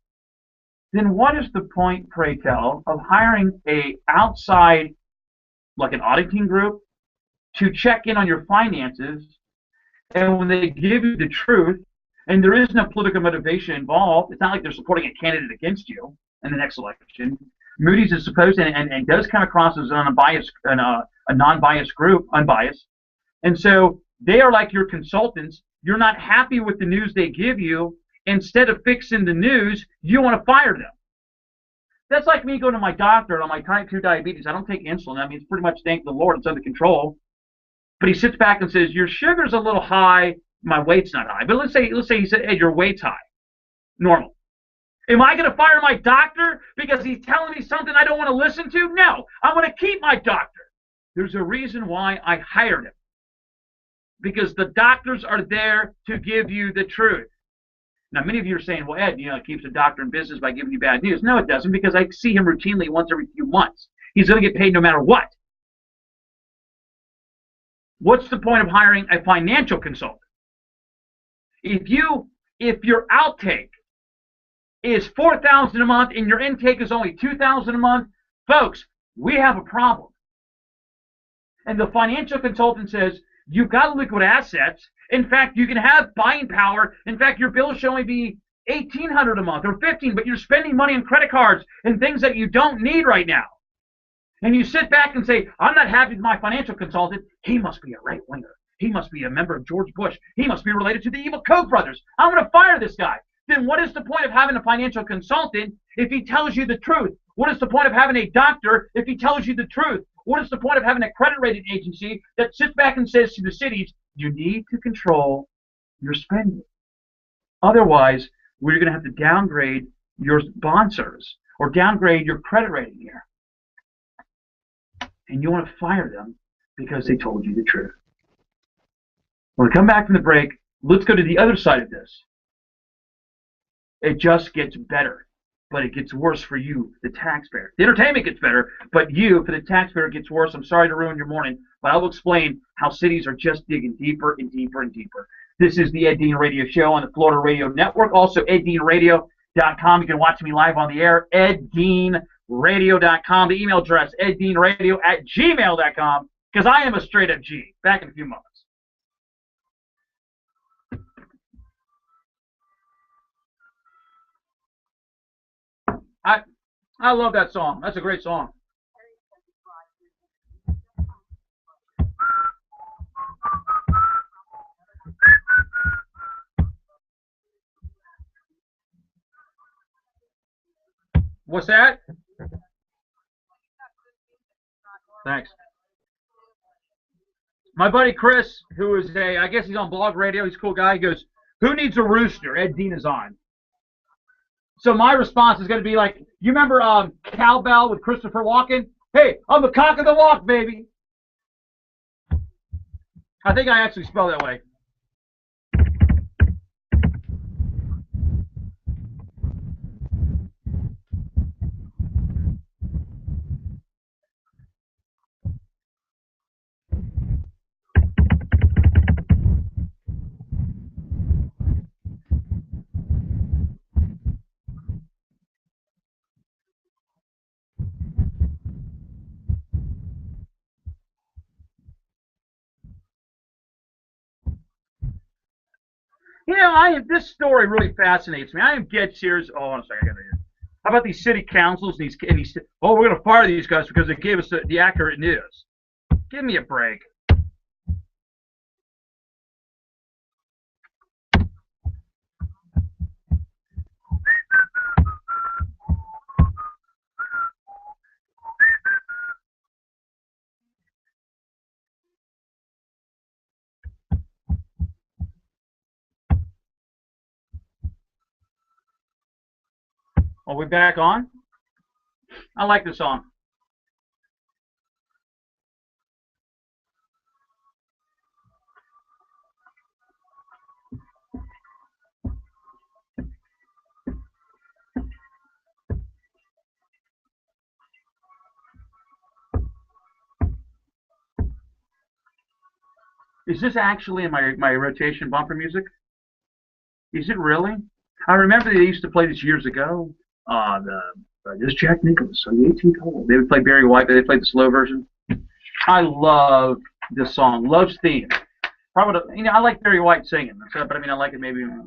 then what is the point, pray tell, of hiring a outside, like an auditing group, to check in on your finances, and when they give you the truth, and there is no political motivation involved, it's not like they're supporting a candidate against you in the next election. Moody's is supposed to, and does come across as an unbiased, a non-biased group, unbiased, and so they are like your consultants. You're not happy with the news they give you. Instead of fixing the news, you want to fire them. That's like me going to my doctor on my type 2 diabetes. I don't take insulin. I mean, it's pretty much, thank the Lord, it's under control. But he sits back and says, your sugar's a little high, my weight's not high. But let's say he said, hey, your weight's high. Normal. Am I going to fire my doctor because he's telling me something I don't want to listen to? No. I'm going to keep my doctor. There's a reason why I hired him. Because the doctors are there to give you the truth. Now, many of you are saying, well, Ed, it keeps the doctor in business by giving you bad news. No, it doesn't, because I see him routinely once every few months. He's going to get paid no matter what. What's the point of hiring a financial consultant? If your outtake is $4,000 a month and your intake is only $2,000 a month, folks, we have a problem. And the financial consultant says, you've got liquid assets. In fact, you can have buying power. In fact, your bill should only be $1,800 a month or $1,500, but you're spending money on credit cards and things that you don't need right now. And you sit back and say, I'm not happy with my financial consultant. He must be a right-winger. He must be a member of George Bush. He must be related to the evil Koch brothers. I'm going to fire this guy. Then what is the point of having a financial consultant if he tells you the truth? What is the point of having a doctor if he tells you the truth? What is the point of having a credit rating agency that sits back and says to the cities, you need to control your spending. Otherwise, we're going to have to downgrade your bond service or downgrade your credit rating here. And you want to fire them because they told you the truth. When we come back from the break, let's go to the other side of this. It just gets better. but it gets worse for you, the taxpayer. The entertainment gets better, but you, for the taxpayer, it gets worse. I'm sorry to ruin your morning, but I will explain how cities are just digging deeper and deeper and deeper. This is the Ed Dean Radio Show on the Florida Radio Network. Also, eddeanradio.com. You can watch me live on the air, eddeanradio.com. The email address, eddeanradio@gmail.com, because I am a straight-up G. Back in a few moments. I love that song. That's a great song. What's that? Thanks. My buddy Chris, who is I guess he's on Blog Radio. He's a cool guy. He goes, "Who needs a rooster? Ed Dean is on." So my response is going to be like, you remember Cowbell with Christopher Walken? Hey, I'm the cock of the walk, baby. I think I actually spell that way. You know, this story really fascinates me. I am dead serious. Oh, hold on a second. I got to hear. How about these city councils and these oh, we're going to fire these guys because they gave us the accurate news. Give me a break. Are we back on? I like the song. Is this actually in my rotation bumper music? Is it really? I remember they used to play this years ago. This Jack Nicklaus on the 18th hole. They would play Barry White, but they played the slow version. I love this song. Love's Theme. Probably, you know, I like Barry White singing, but I mean, I like it maybe. Anyways,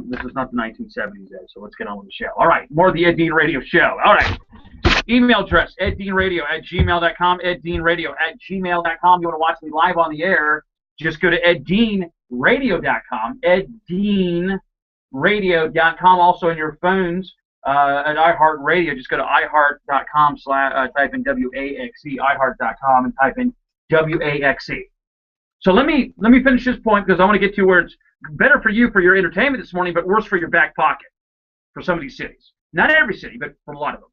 this is not the 1970s, Ed, so let's get on with the show. All right, more of the Ed Dean Radio Show. All right, email address, eddeanradio@gmail.com, eddeanradio@gmail.com. You want to watch me live on the air, just go to eddeanradio.com, eddeanradio.com. Also on your phones at iHeartRadio, just go to iHeart.com, type in WAXE, iHeart.com, and type in WAXE. So let me finish this point because I want to get to where it's better for you for your entertainment this morning, but worse for your back pocket for some of these cities. Not every city, but for a lot of them.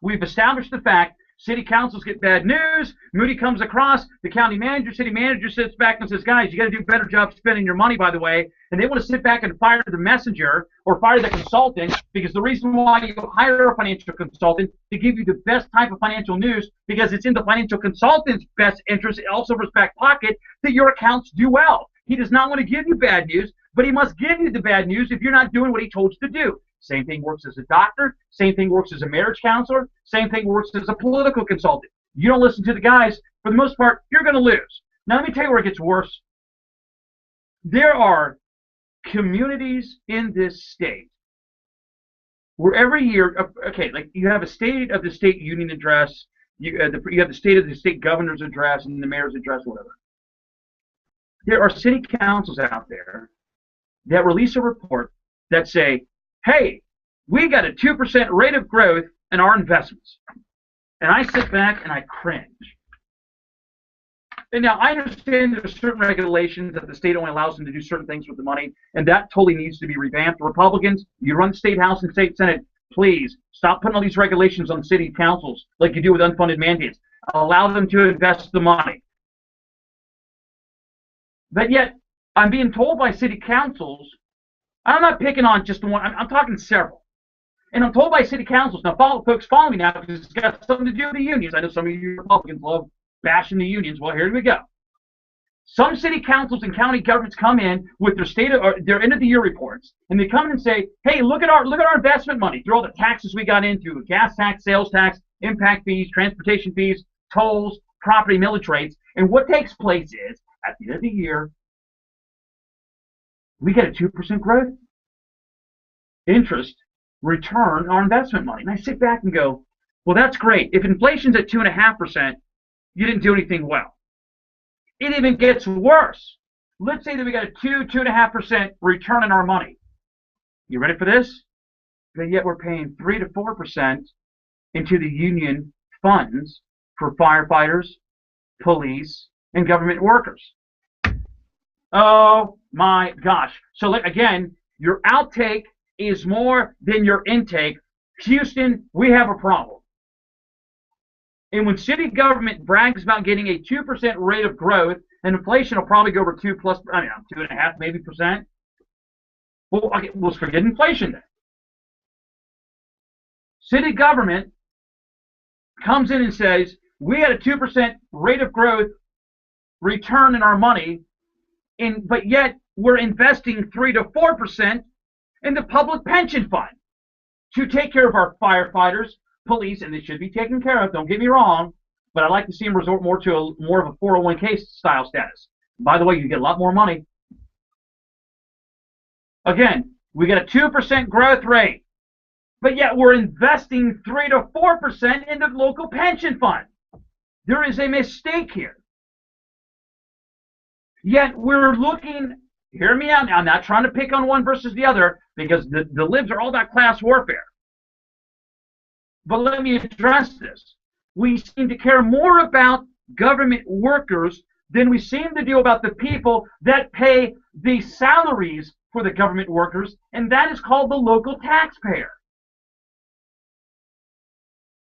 We've established the fact city councils get bad news. Moody comes across, the county manager, city manager sits back and says, guys, you got to do a better job spending your money, by the way. And they want to sit back and fire the messenger or fire the consultant because the reason why you hire a financial consultant to give you the best type of financial news because it's in the financial consultant's best interest, also for his back pocket, that your accounts do well. He does not want to give you bad news, but he must give you the bad news if you're not doing what he told you to do. Same thing works as a doctor. Same thing works as a marriage counselor. Same thing works as a political consultant. You don't listen to the guys, for the most part, you're going to lose. Now, let me tell you where it gets worse. There are communities in this state where every year, okay, like you have a State of the State Union address, you have the State of the State Governor's address, and the Mayor's address, whatever. There are city councils out there that release a report that say, hey, we got a 2% rate of growth in our investments. And I sit back and I cringe. And now I understand there's certain regulations that the state only allows them to do certain things with the money, and that totally needs to be revamped. Republicans, you run the state house and state senate, please stop putting all these regulations on city councils like you do with unfunded mandates. Allow them to invest the money. But yet, I'm being told by city councils, I'm not picking on just one, I'm talking several. And I'm told by city councils, now folks follow me now because it's got something to do with the unions. I know some of you Republicans love bashing the unions. Well, here we go. Some city councils and county governments come in with their end of the year reports, and they come in and say, "Hey, look at our investment money through all the taxes we got in through gas tax, sales tax, impact fees, transportation fees, tolls, property millage rates." And what takes place is at the end of the year, we get a 2% growth interest return on our investment money. And I sit back and go, well, that's great. If inflation's at 2.5%, you didn't do anything well. It even gets worse. Let's say that we got a 2.5% return on our money. You ready for this? But yet we're paying 3 to 4% into the union funds for firefighters, police, and government workers. Oh my gosh. So again, your outtake is more than your intake. Houston, we have a problem. And when city government brags about getting a 2% rate of growth, and inflation will probably go over 2.5 maybe percent. Well, okay, let's forget inflation then. City government comes in and says, we had a 2% rate of growth return in our money, but yet we're investing 3 to 4% in the public pension fund to take care of our firefighters, police, and they should be taken care of, don't get me wrong, but I'd like to see them resort more to more of a 401k style status. By the way, you get a lot more money. Again, we get a 2% growth rate, but yet we're investing 3 to 4% in the local pension fund. There is a mistake here. Yet we're looking, hear me out now, I'm not trying to pick on one versus the other, because the libs are all about class warfare. But let me address this. We seem to care more about government workers than we seem to do about the people that pay the salaries for the government workers, and that is called the local taxpayer.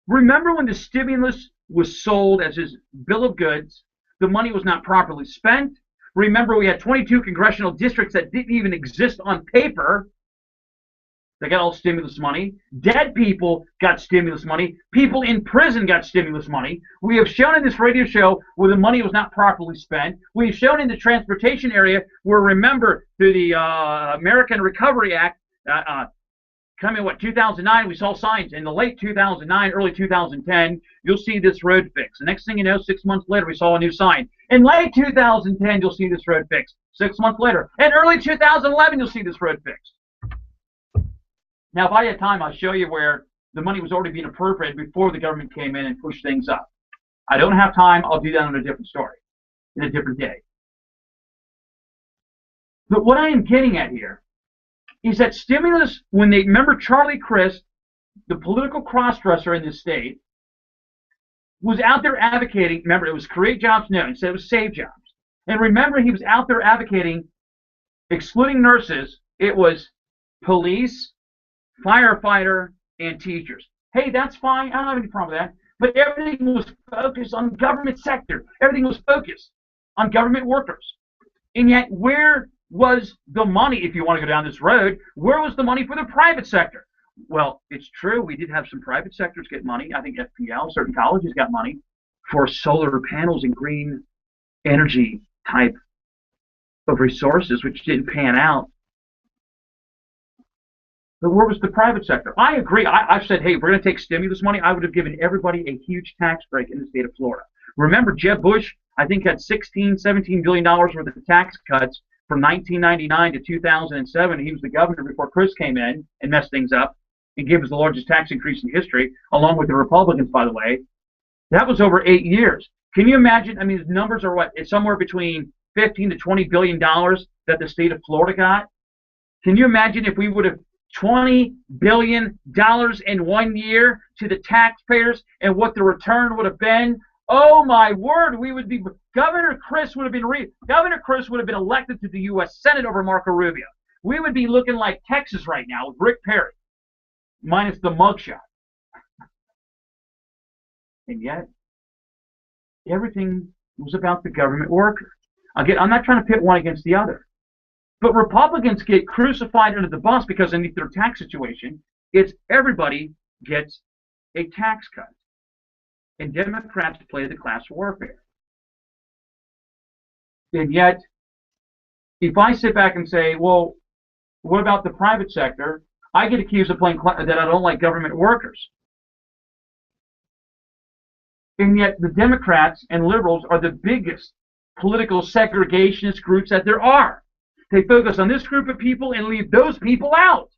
Remember when the stimulus was sold as his bill of goods, the money was not properly spent. Remember, we had 22 congressional districts that didn't even exist on paper. They got all stimulus money. Dead people got stimulus money. People in prison got stimulus money. We have shown in this radio show where the money was not properly spent. We've shown in the transportation area where, remember, through the American Recovery Act, coming, 2009, we saw signs. In the late 2009, early 2010, you'll see this road fix. The next thing you know, 6 months later, we saw a new sign. In late 2010, you'll see this road fixed. 6 months later. In early 2011, you'll see this road fixed. Now, if I had time, I'll show you where the money was already being appropriated before the government came in and pushed things up. I don't have time. I'll do that on a different story, in a different day. But what I am getting at here is that stimulus, when they, remember Charlie Crist, the political cross-dresser in this state, was out there advocating, remember, it was create jobs, no, instead it was save jobs. And remember, he was out there advocating, excluding nurses, it was police, firefighter, and teachers. Hey, that's fine. I don't have any problem with that. But everything was focused on government sector. Everything was focused on government workers. And yet, where was the money, if you want to go down this road, where was the money for the private sector? Well, it's true. We did have some private sectors get money. I think FPL, certain colleges got money for solar panels and green energy type of resources, which didn't pan out. But where was the private sector? I agree. I've said, hey, if we're going to take stimulus money, I would have given everybody a huge tax break in the state of Florida. Remember, Jeb Bush, I think, had $16-17 billion worth of tax cuts from 1999 to 2007. He was the governor before Chris came in and messed things up and gave us the largest tax increase in history, along with the Republicans, by the way. That was over 8 years. Can you imagine? I mean, the numbers are what? It's somewhere between $15 to $20 billion that the state of Florida got. Can you imagine if we would have $20 billion in 1 year to the taxpayers and what the return would have been? Oh my word, we would be, Governor Chris would have been elected to the U.S. Senate over Marco Rubio. We would be looking like Texas right now with Rick Perry, minus the mugshot. And yet, everything was about the government worker. Again, I'm not trying to pit one against the other. But Republicans get crucified under the bus because underneath their tax situation, It's everybody gets a tax cut. And Democrats play the class warfare. And yet, if I sit back and say, well, what about the private sector? I get accused of playing that I don't like government workers. And yet the Democrats and liberals are the biggest political segregationist groups that there are. They focus on this group of people and leave those people out.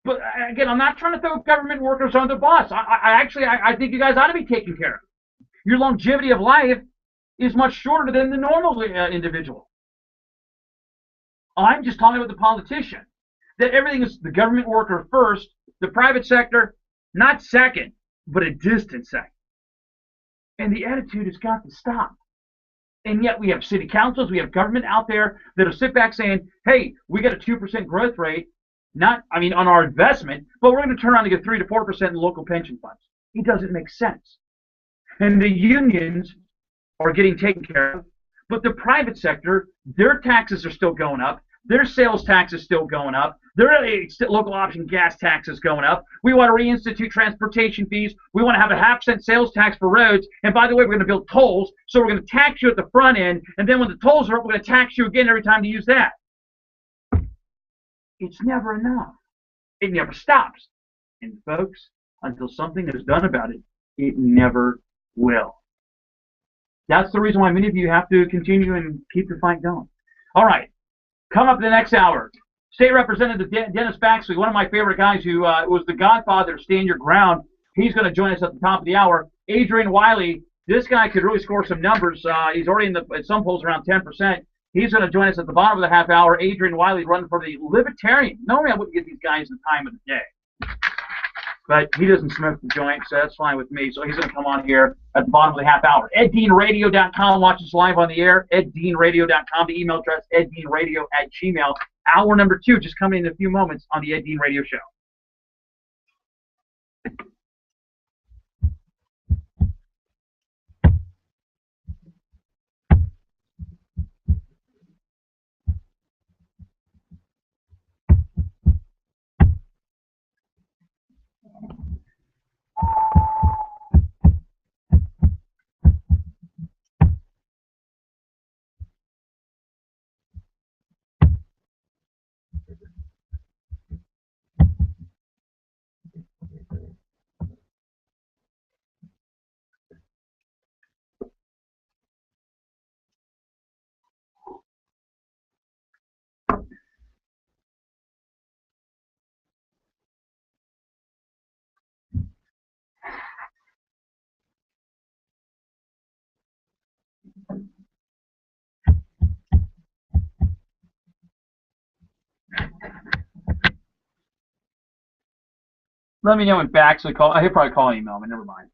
But again, I'm not trying to throw government workers on the bus. I think you guys ought to be taken care of. Your longevity of life is much shorter than the normal individual. I'm just talking about the politician. That everything is the government worker first, the private sector not second, but a distant second. And the attitude has got to stop. And yet we have city councils, we have government out there that'll sit back saying, hey, we got a 2% growth rate, on our investment, but we're going to turn around and get 3 to 4% in local pension funds. It doesn't make sense. And the unions are getting taken care of, but the private sector, their taxes are still going up, their sales tax is still going up, their local option gas tax is going up. We want to reinstitute transportation fees. We want to have a 0.5% sales tax for roads. And by the way, we're going to build tolls, so we're going to tax you at the front end, and then when the tolls are up, we're going to tax you again every time you use that. It's never enough. It never stops. And folks, until something is done about it, it never will. That's the reason why many of you have to continue and keep the fight going. All right. Come up the next hour. State Representative Dennis Baxley, one of my favorite guys who was the godfather of Stand Your Ground. He's going to join us at the top of the hour. Adrian Wiley, this guy could really score some numbers. He's already at some polls around 10%. He's going to join us at the bottom of the half hour. Adrian Wiley running for the Libertarian. Normally I wouldn't get these guys the time of the day. But he doesn't smoke the joint, so that's fine with me. So he's going to come on here at the bottom of the half hour. EdDeanRadio.com. Watch us live on the air. EdDeanRadio.com. The email address, EdDeanRadio@gmail. Hour number 2 just coming in a few moments on the Ed Dean Radio Show. Let me know when Baxley call. He'll probably call and email me. Never mind.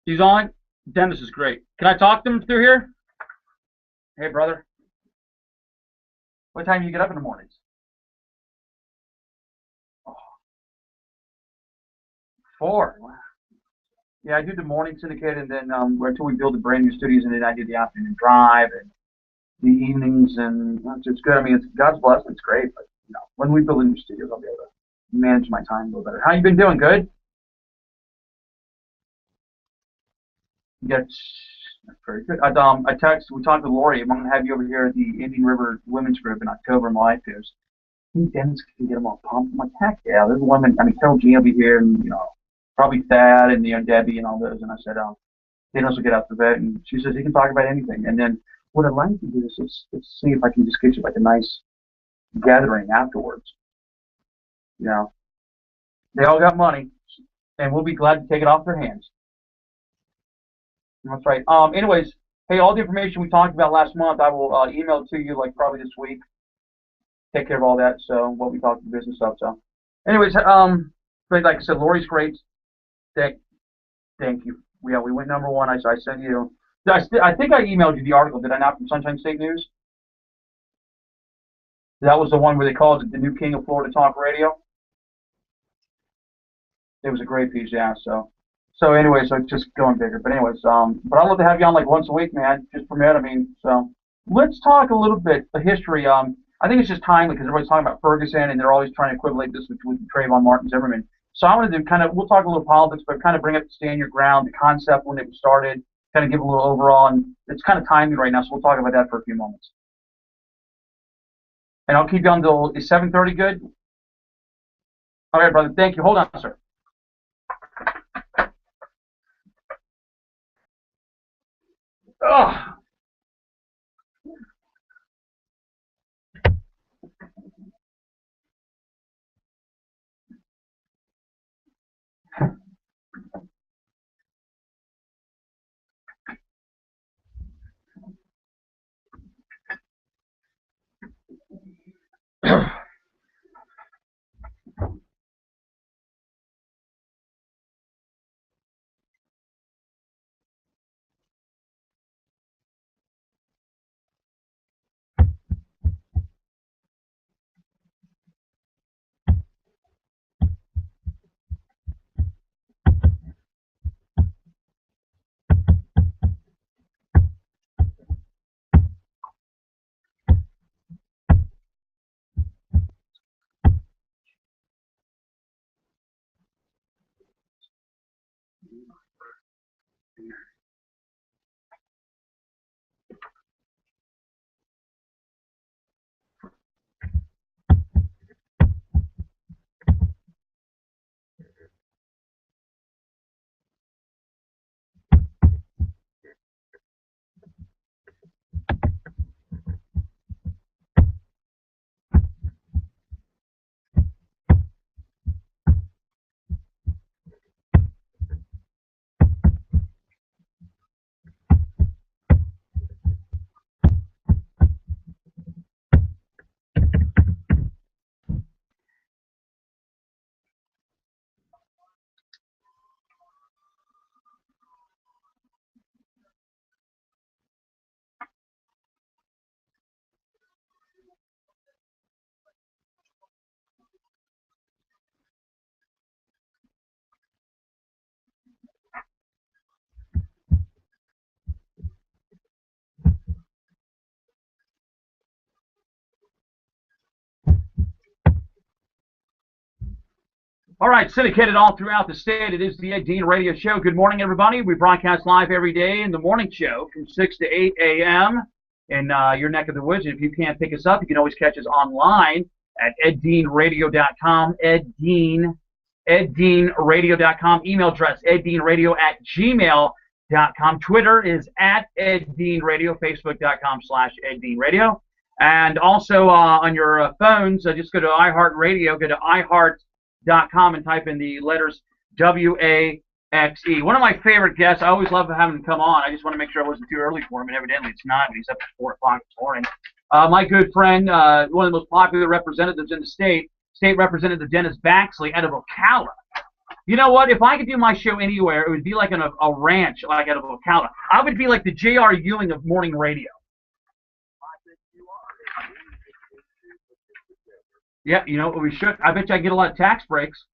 He's on. Dennis is great. Can I talk to him through here? Hey, brother. What time do you get up in the mornings? Oh. 4. Wow. Yeah, I do the morning syndicate, and then until we build the brand new studios, and then I do the afternoon drive and the evenings, and it's good. I mean, it's God's blessing. It's great, but when we build the new studios, I'll be able to manage my time a little better. How you been doing? Good. Yes, very good. I text. We talked to Lori. I'm going to have you over here at the Indian River Women's Group in October. My wife goes, I think Dennis can get them all pumped. I'm like, heck yeah. There's women. I mean, Carol G will be here, and probably Thad and Debbie and all those. And I said, Dennis will get out the vet, and she says he can talk about anything. And then what I'd like to do is see if I can just get you like a nice gathering afterwards. You know, they all got money, and we'll be glad to take it off their hands. That's right. Anyways, hey, all the information we talked about last month, I will email it to you like probably this week. Take care of all that. So what we talked about business stuff. So, anyways, but like I said, Lori's great. Thank you. Yeah, we went #1. I sent you. I think I emailed you the article. Did I not, from Sunshine State News? That was the one where they called it the new king of Florida talk radio. It was a great piece, yeah. So anyway, so it's just going bigger. But anyways, but I'd love to have you on like once a week, man, just for me. I mean, so let's talk a little bit of history. I think it's just timely because everybody's talking about Ferguson and they're always trying to equivalent this with Trayvon Martin Zimmerman. So I wanted to kind of, we'll talk a little politics, but kind of bring up Stand Your Ground, the concept when it was started, kind of give a little overall, and it's kind of timely right now, so we'll talk about that for a few moments. And I'll keep you on until, is 7:30 good? All right, brother, thank you. Hold on, sir. Ugh. All right, syndicated all throughout the state. It is the Ed Dean Radio Show. Good morning, everybody. We broadcast live every day in the morning show from 6 to 8 a.m. in your neck of the woods. If you can't pick us up, you can always catch us online at eddeanradio.com. eddeanradio.com. Email address, eddeanradio@gmail.com. Twitter is at eddeanradio. Facebook.com/eddeanradio. And also on your phones, just go to iHeartRadio. Go to iHeart.com and type in the letters WAXE. One of my favorite guests. I always love having him come on. I just want to make sure I wasn't too early for him, and evidently it's not. He's up at 4 o'clock this morning. My good friend, one of the most popular representatives in the state, State Representative Dennis Baxley out of Ocala. You know what? If I could do my show anywhere, it would be like in a ranch, like out of Ocala. I would be like the J.R. Ewing of morning radio. Yeah, you know what we should. I bet you I get a lot of tax breaks.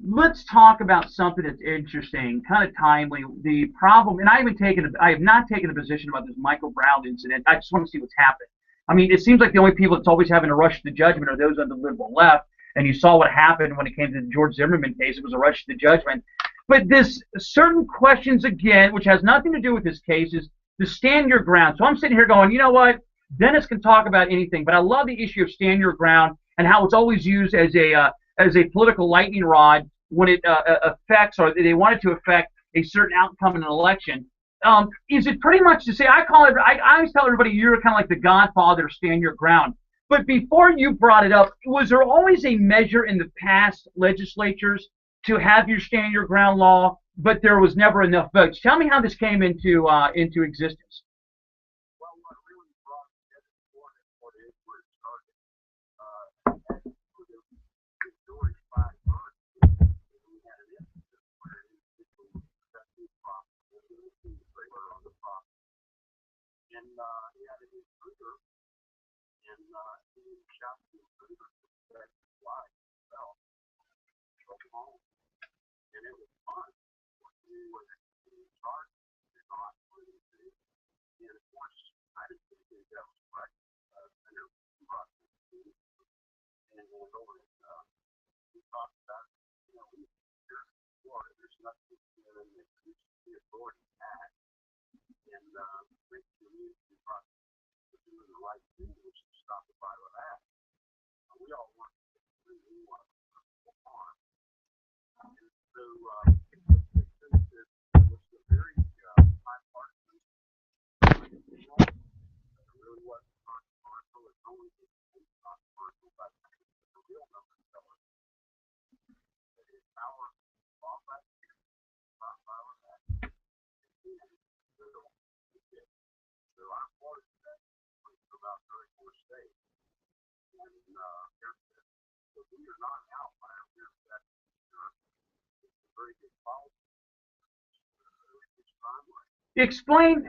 Let's talk about something that's interesting, kind of timely. The problem, and I have not taken a position about this Michael Brown incident. I just want to see what's happened. I mean, it seems like the only people that's always having a rush to judgment are those on the liberal left. And you saw what happened when it came to the George Zimmerman case. It was a rush to judgment. But this certain questions again, which has nothing to do with this case, is to stand your ground. So I'm sitting here going, you know what? Dennis can talk about anything, but I love the issue of stand your ground and how it's always used as a political lightning rod when it affects, or they want it to affect a certain outcome in an election. Is it pretty much to say, I call it, I always tell everybody you're kind of like the godfather, stand your ground. But before you brought it up, was there always a measure in the past legislatures to have your stand your ground law, but there was never enough votes? Tell me how this came into existence. Well, what really brought it forward what is where it started. The George Black first, we had an instance where individuals accepted property, they were on the property. And he had an intruder, and he shot the intruder to protect his life himself, took him home. And it was fun. We were in charge of not putting it. And of course, I didn't think that was right. I never brought it to me. And over it, we talked about, we here in Florida, there's nothing in the Authority Act. And make sure we brought doing the right thing, which is to stop the violent act. We all want to do what we want. And so, it was a very bipartisan. It really wasn't controversial. It's only controversial, but the real numbers tell us that it's our law back here, not violent act. So our Florida state went to about 34 states. And so we are not an outlier. We're that it's a very good policy. Explain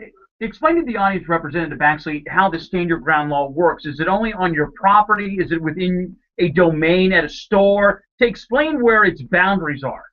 to the audience, Representative Baxley, how the stand your ground law works. Is it only on your property? Is it within a domain at a store? To explain where its boundaries are.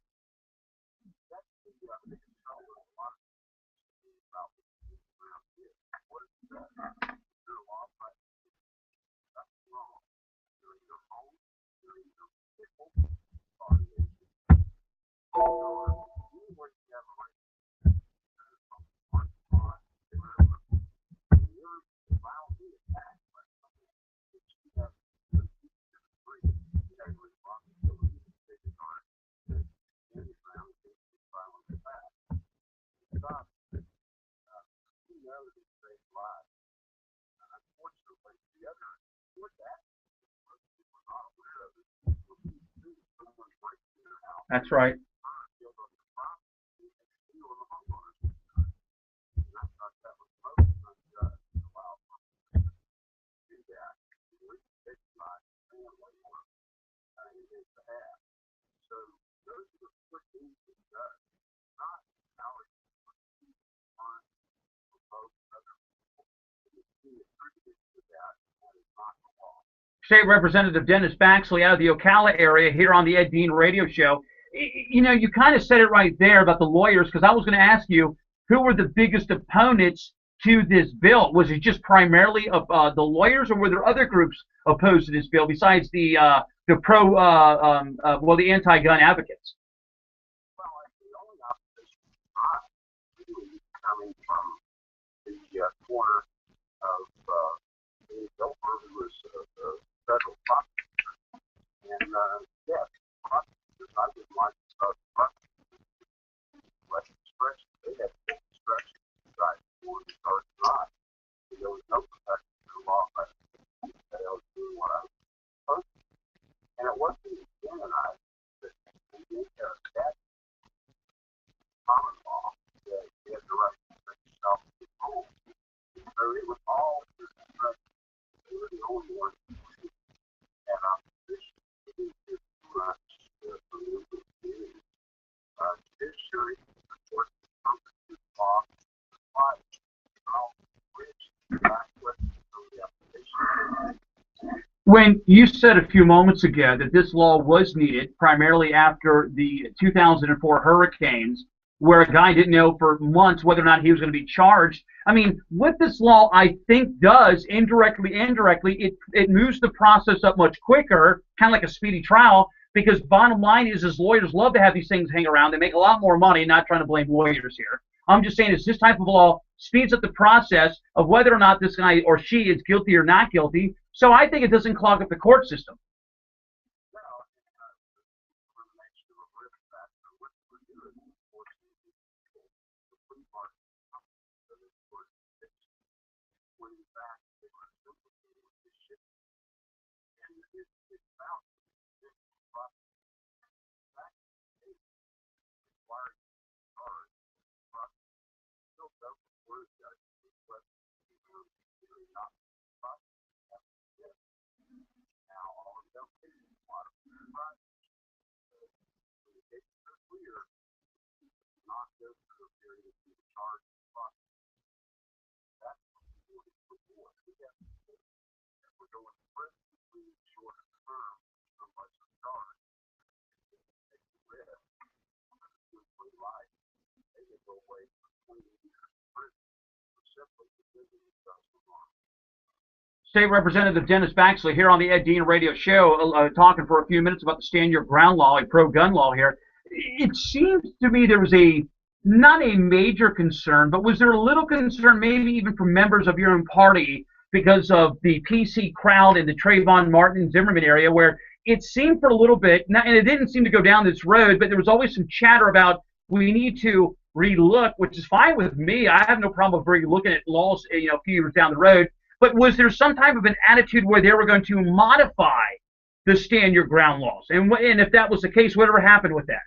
That's right. State Representative Dennis Baxley out of the Ocala area here on the Ed Dean Radio Show. You know, you kind of said it right there about the lawyers, because I was going to ask you, who were the biggest opponents to this bill? Was it just primarily the lawyers, or were there other groups opposed to this bill besides the anti-gun advocates? Well, the only opposition really coming from the corner of the Gilbert, who was the federal prosecutor. And yes, prosecutors, I would like to start prosecutors less discretion. They had full discretion to decide who to start or not. There was no protection in the law by that I was doing what I was supposed to. And it wasn't canonized that we did have that common law that you had the right to protect yourself at home. So it was all just discretion. They were the only ones who had opposition to this much from the legal community. Judiciary, of course, the purpose of the law applies to all which the application. When you said a few moments ago that this law was needed primarily after the 2004 hurricanes, where a guy didn't know for months whether or not he was going to be charged. I mean, what this law, I think, does indirectly, it moves the process up much quicker, kind of like a speedy trial, because bottom line is lawyers love to have these things hang around. They make a lot more money, not trying to blame lawyers here. I'm just saying this type of law speeds up the process of whether or not this guy or she is guilty or not guilty. So I think it doesn't clog up the court system. Well, determination of a risk when in fact they were associated with this ship. And it's about this process that required cars process still does the word that but really not process. Now all of them is a lot of process. So the case is clear, not go through a period of being charged process. That's what it's before. We're going to prison between short term so much of charge. Take the risk. Free life. They can go away for 20 years in prison for simply because of themselves alone. State Representative Dennis Baxley here on the Ed Dean Radio Show, talking for a few minutes about the Stand Your Ground law, a pro-gun law here. It seems to me there was not a major concern, but was there a little concern, maybe even from members of your own party, because of the PC crowd in the Trayvon Martin Zimmerman area, where it seemed for a little bit, and it didn't seem to go down this road, but there was always some chatter about we need to relook, which is fine with me. I have no problem with looking at laws, a few years down the road. But was there some type of an attitude where they were going to modify the Stand Your Ground laws? And if that was the case, whatever happened with that?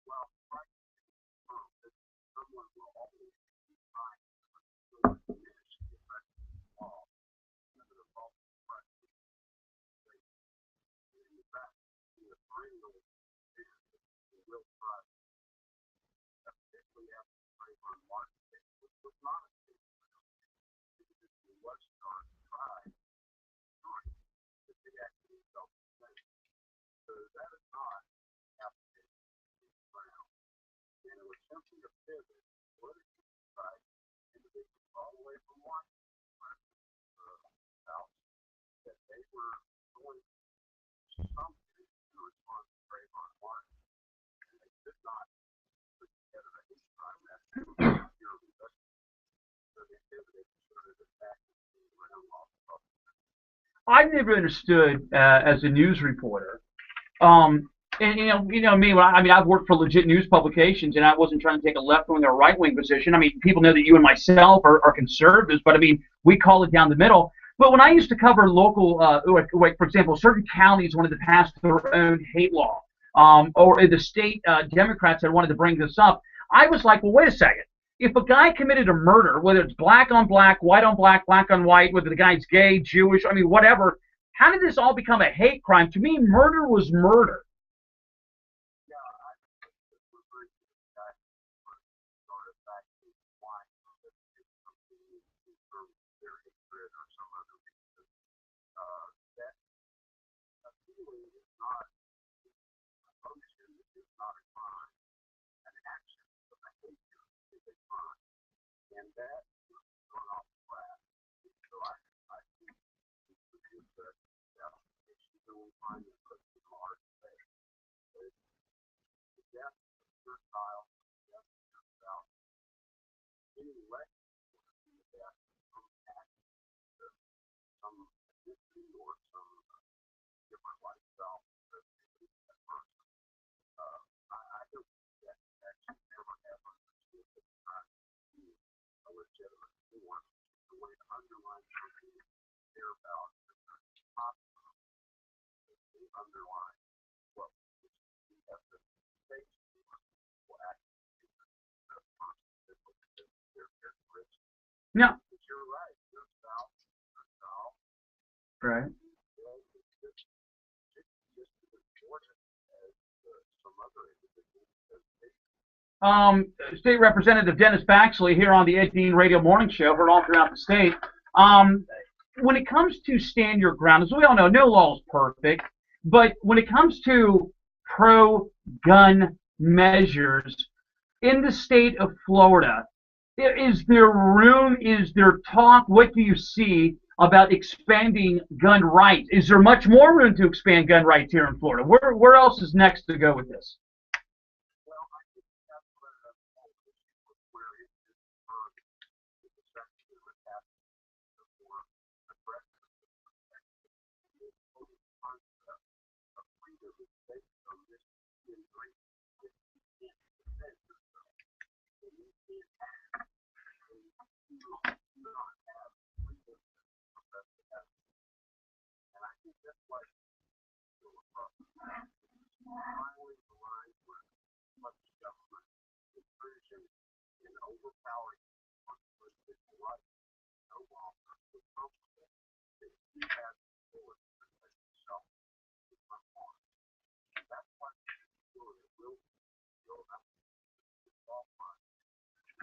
Well, someone will always be trying to diminish the effect of the law under the false practice. In fact, the perennial is the real try, particularly after the Trayvon Martin case, which was not a case. Was not tried that they actually self-defense. So that is not application of the ground. And it was simply a pivot politically by individuals all the way from Washington out that they were going to something in response to Trayvon Martin. And they could not put together a hate crime that purely so they pivoted to sort of attack. I've never understood as a news reporter, and you know me. I've worked for legit news publications, and I wasn't trying to take a left wing or right wing position. I mean, people know that you and myself are conservatives, but I mean, we call it down the middle. But when I used to cover local, like for example, certain counties wanted to pass their own hate law, or the state Democrats had wanted to bring this up, I was like, well, wait a second. If a guy committed a murder, whether it's black on black, white on black, black on white, whether the guy's gay, Jewish, I mean, whatever, how did this all become a hate crime? To me, murder was murder. Yeah, I refer to the guy sort of back to why it's something from their hatred or some other reason. That feeling is not emotion, is not a crime. An action of behavior is a crime. And that is gone off the track. So I think it's the application that we find in the hard today. The death of your child, the death of your spouse, any election will be the death of some action, some ethnicity or some different lifestyle that that person. I don't think that action never ever understood that it's not a legitimate form. The way to underline something care about the possible is underline what we have to face will actually the person that looks at their characteristics. No. But you're right, your spouse, right. Just as important as some other individuals. State Representative Dennis Baxley here on the Ed Dean Radio Morning Show, heard all throughout the state. When it comes to Stand Your Ground, as we all know, no law is perfect, but when it comes to pro-gun measures in the state of Florida, is there room, is there talk, what do you see about expanding gun rights? Is there much more room to expand gun rights here in Florida? Where else is next to go with this? just like still across finally the line where much government intrusion and overpowering on political life no longer was comfortable. He had to forward to protect himself from harm. That's why people that will feel that all fun,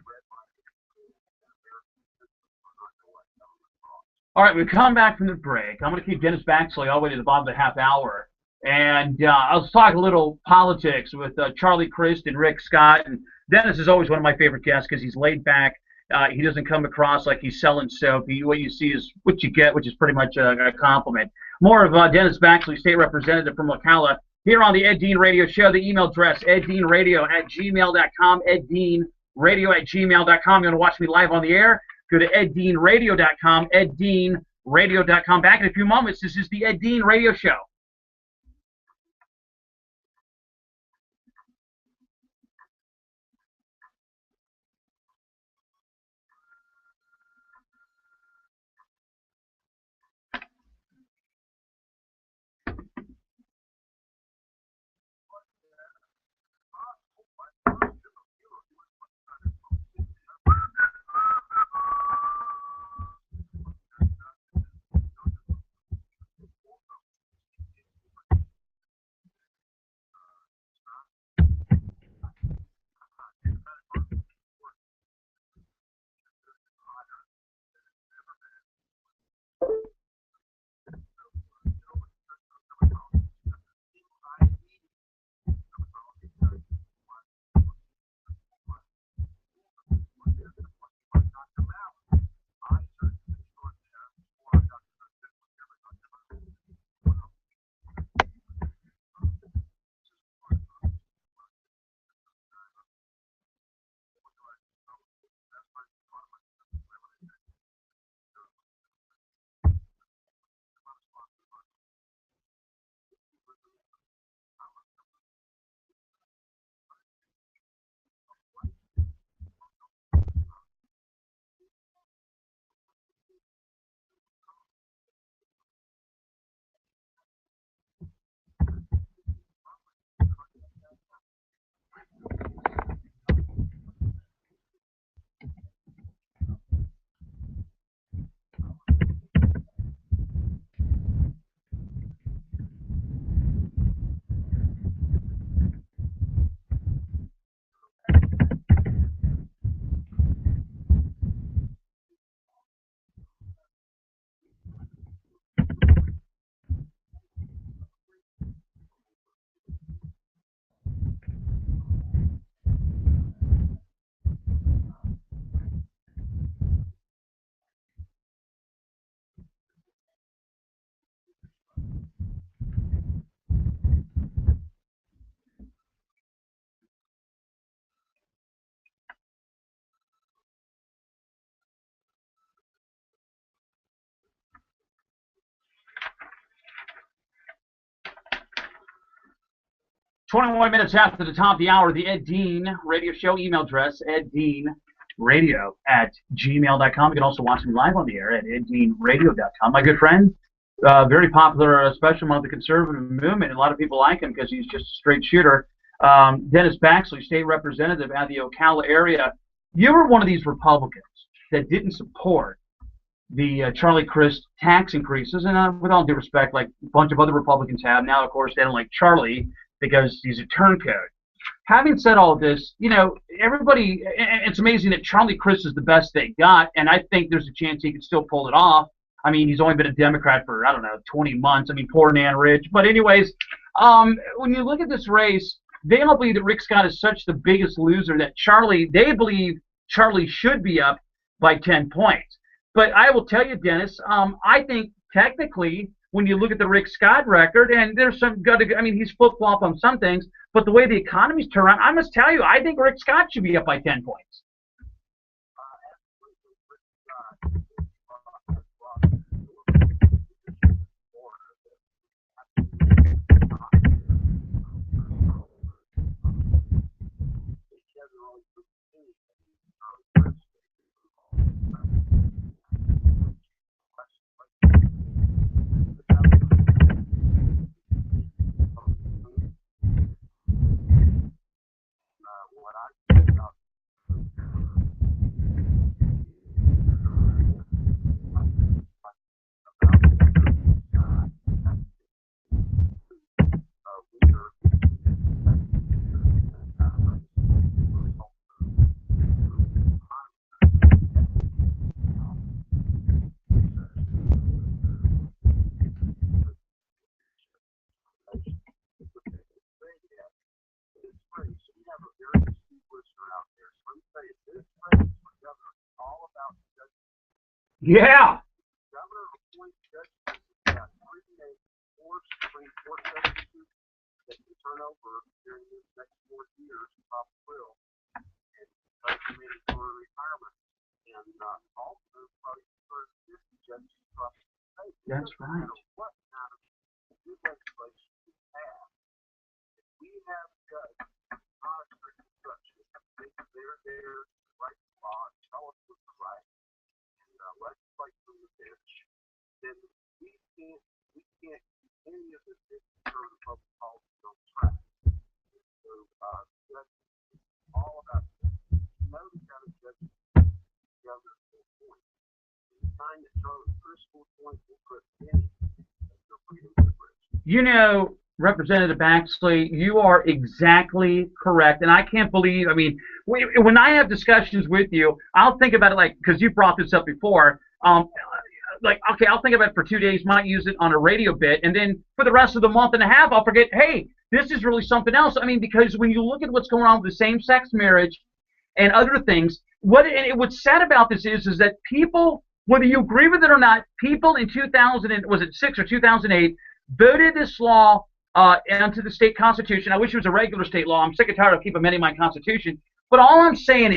red line and American systems are not going to let government cross. All right, we've come back from the break. I'm going to keep Dennis Baxley all the way to the bottom of the half hour. And I'll talk a little politics with Charlie Crist and Rick Scott. And Dennis is always one of my favorite guests because he's laid back. He doesn't come across like he's selling soap. What you see is what you get, which is pretty much a compliment. More of Dennis Baxley, state representative from Ocala, here on the Ed Dean Radio Show. The email address, eddeanradio@gmail.com, eddeanradio@gmail.com. You're going to watch me live on the air? Go to eddeanradio.com, eddeanradio.com. Back in a few moments. This is the Ed Dean Radio Show. "21 minutes after the top of the hour, the Ed Dean Radio Show email address, eddeanradio@gmail.com. You can also watch me live on the air at eddeanradio.com. My good friend, very popular, especially among the conservative movement. A lot of people like him because he's just a straight shooter. Dennis Baxley, state representative out of the Ocala area. You were one of these Republicans that didn't support the Charlie Crist tax increases, and with all due respect, like a bunch of other Republicans have. Now, of course, they don't like Charlie because he's a turncoat. Having said all of this, you know, everybody, it's amazing that Charlie Crist is the best they got, and I think there's a chance he could still pull it off. I mean, he's only been a Democrat for, I don't know, 20 months. I mean, poor Nan Rich. But anyways, when you look at this race, they don't believe that Rick Scott is such the biggest loser that they believe Charlie should be up by 10 points. But I will tell you, Dennis, I think technically, when you look at the Rick Scott record, and there's some good, I mean, he's flip-flop on some things, but the way the economy's turned around, I must tell you, I think Rick Scott should be up by 10 points. Yeah. Governor appoints judges that originate four Supreme Court justices that can turn over during the next 4 years, probably will, and recommended for retirement. And also, probably 50 judges across the state. That's right. No matter what kind of new legislation we have, if we have judges not a strict instruction, they're there to write the law, tell us what's right, and legislate from the bench, then we can't keep any of this sort of public policy on track. And so that's all about this. You know the kind of judges the governor will appoint. And the time that Charlie Crist will appoint will put any of their freedom at risk. You know, Representative Baxley, you are exactly correct, and I can't believe. I mean, when I have discussions with you, I'll think about it like, because you brought this up before. Like, okay, I'll think about it for 2 days, might use it on a radio bit, and then for the rest of the month and a half, I'll forget. Hey, this is really something else. I mean, because when you look at what's going on with the same-sex marriage and other things, what's sad about this is that people, whether you agree with it or not, people in 2006 or 2008 voted this law into the state constitution. I wish it was a regular state law. I'm sick and tired of keep amending my constitution. But all I'm saying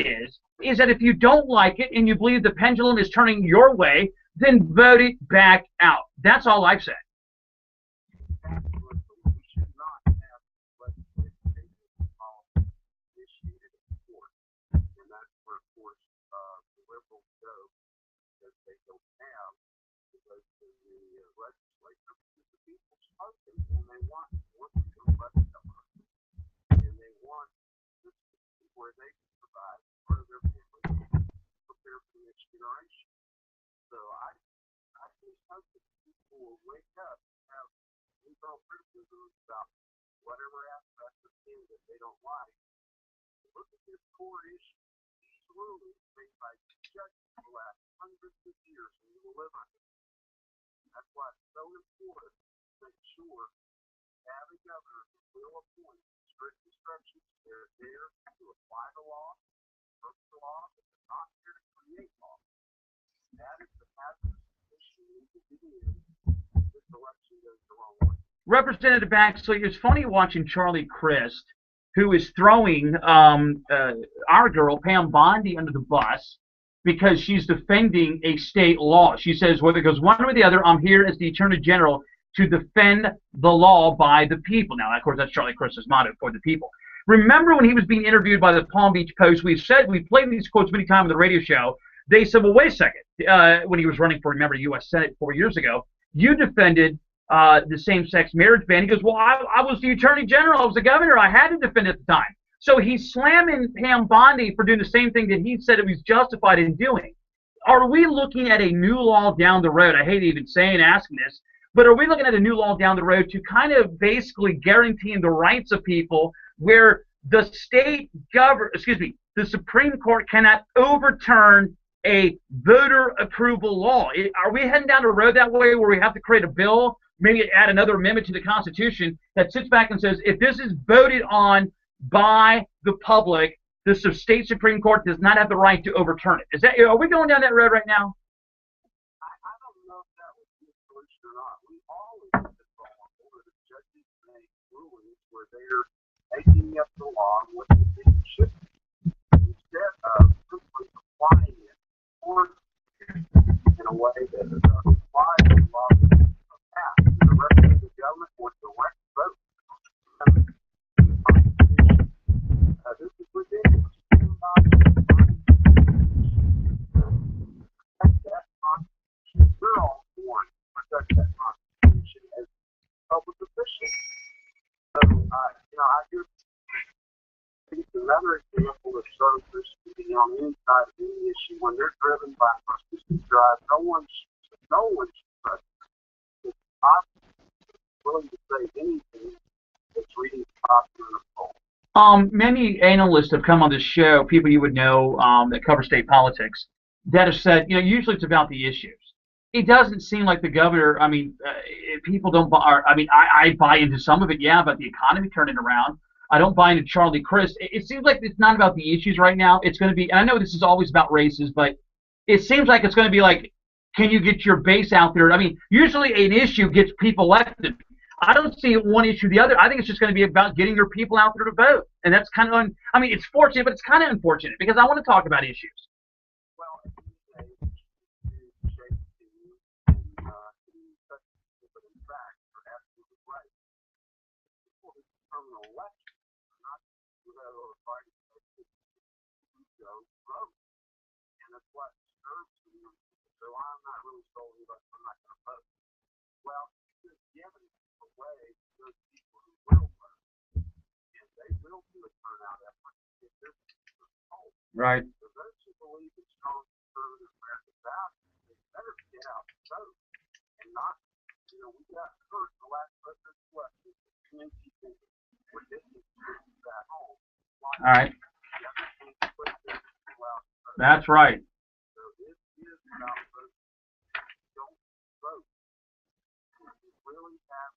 is that if you don't like it and you believe the pendulum is turning your way, then vote it back out. That's all I've said. Absolutely. We should not have legislative policy initiated in court. And that's where, of course, the liberals go, because they don't have to go to the legislature, because the people spoken, and they want more freedom by the government. And they want this where they can provide part of their family, prepare for the next generation. So I just hope that people will wake up and have internal criticism about whatever aspect of things that they don't like. Look at this core issue. These rulings made by judges for the last hundreds of years, and we will live under them. That's why it's so important to make sure you have a governor who will appoint strict instructions. They're there to apply the law, interpret the law, but they're not here to create law. That is the hazardous issue we need to be in. This election goes the wrong way. Representative Baxley, it's funny watching Charlie Crist, who is throwing our girl, Pam Bondi, under the bus because she's defending a state law. She says, whether it goes one or the other, I'm here as the Attorney General to defend the law by the people. Now, of course, that's Charlie Crist's motto, for the people. Remember when he was being interviewed by the Palm Beach Post, we played these quotes many times on the radio show. They said, well, wait a second. When he was running for, remember, U.S. Senate 4 years ago, you defended the same-sex marriage ban. He goes, well, I was the Attorney General. I was the governor. I had to defend it at the time. So he's slamming Pam Bondi for doing the same thing that he said it was justified in doing. Are we looking at a new law down the road? I hate even asking this, but are we looking at a new law down the road to kind of basically guaranteeing the rights of people where the the Supreme Court cannot overturn a voter approval law? Are we heading down the road that way where we have to create a bill, maybe add another amendment to the Constitution that sits back and says, if this is voted on by the public, the state Supreme Court does not have the right to overturn it? Are we going down that road right now? I don't know if that would be a solution or not. We always have to go on where the judges make rulings where they're making up the law and what they think it should be, instead of simply applying it or in a way that applies the law passed to the rest of the government or direct vote. This is ridiculous. We're all born to protect that Constitution as public officials. So, I just think it's another example of service being on the inside of any issue when they're driven by persistent drive. No one's trust. I'm willing to say anything that's reading popular polls. Many analysts have come on this show, people you would know that cover state politics, that have said, usually it's about the issues. It doesn't seem like the governor, people don't buy, I buy into some of it, yeah, about the economy turning around. I don't buy into Charlie Crist. It seems like it's not about the issues right now. It's going to be, and I know this is always about races, but it seems like it's going to be like, can you get your base out there? I mean, usually an issue gets people elected. I don't see one issue the other. I think it's just going to be about getting your people out there to vote. And that's kind of, I mean, it's fortunate, but it's kind of unfortunate because I want to talk about issues. Well, at the end of the day, it's shape to you and such but in fact, you're absolutely right. People who determine an election are not who have a party who go vote. And that's what disturbs me. So I'm not really sold about I'm not going to vote. Well, you're giving away to those people who will vote. And they will do a turnout effort if they're told. Right. So those who believe in strong conservative American values, they better get out and vote. And not, we got hurt in the last presidential election. Community people were didn't at home. All right. That's right. So this is about voting. Don't vote. You really have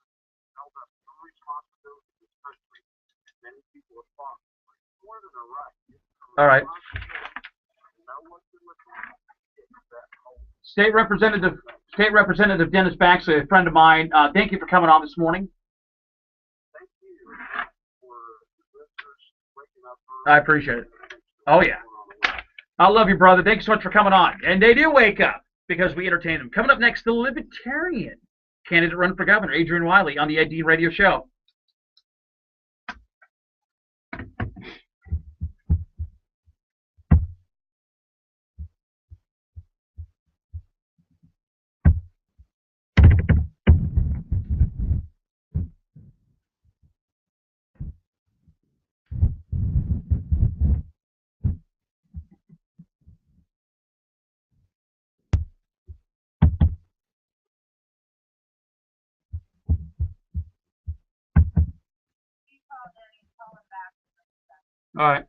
held up some responsibility in this country. Many people have fought more than a right. All right. No one can listen to that whole State Representative Dennis Baxley, a friend of mine. Thank you for coming on this morning. thank you for the listeners waking up I appreciate it. Oh, yeah. I love you, brother. Thanks so much for coming on. And they do wake up because we entertain them. Coming up next, the Libertarian candidate running for governor, Adrian Wiley, on the Ed Dean Radio Show. All right.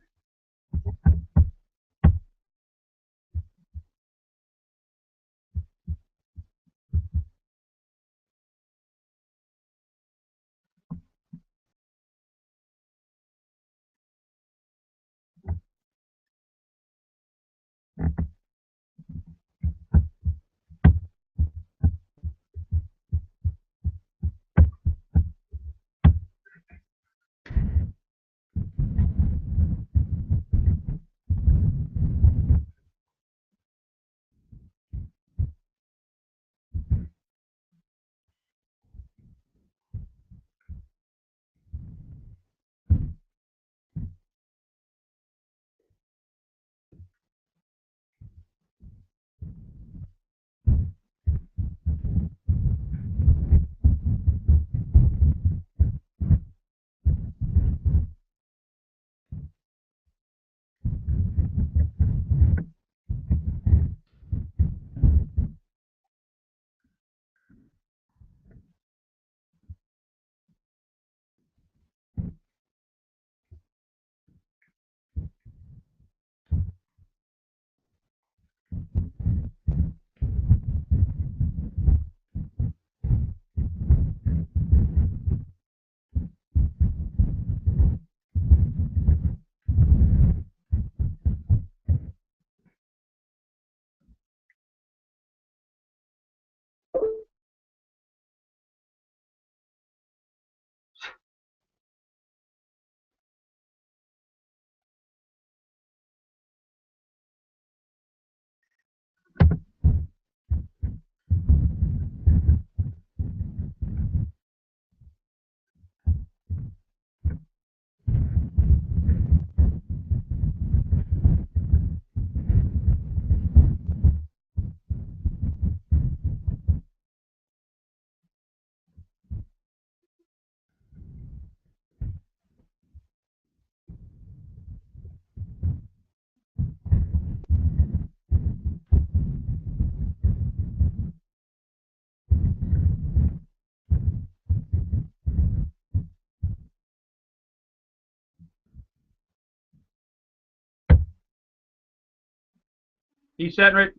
He's set, right?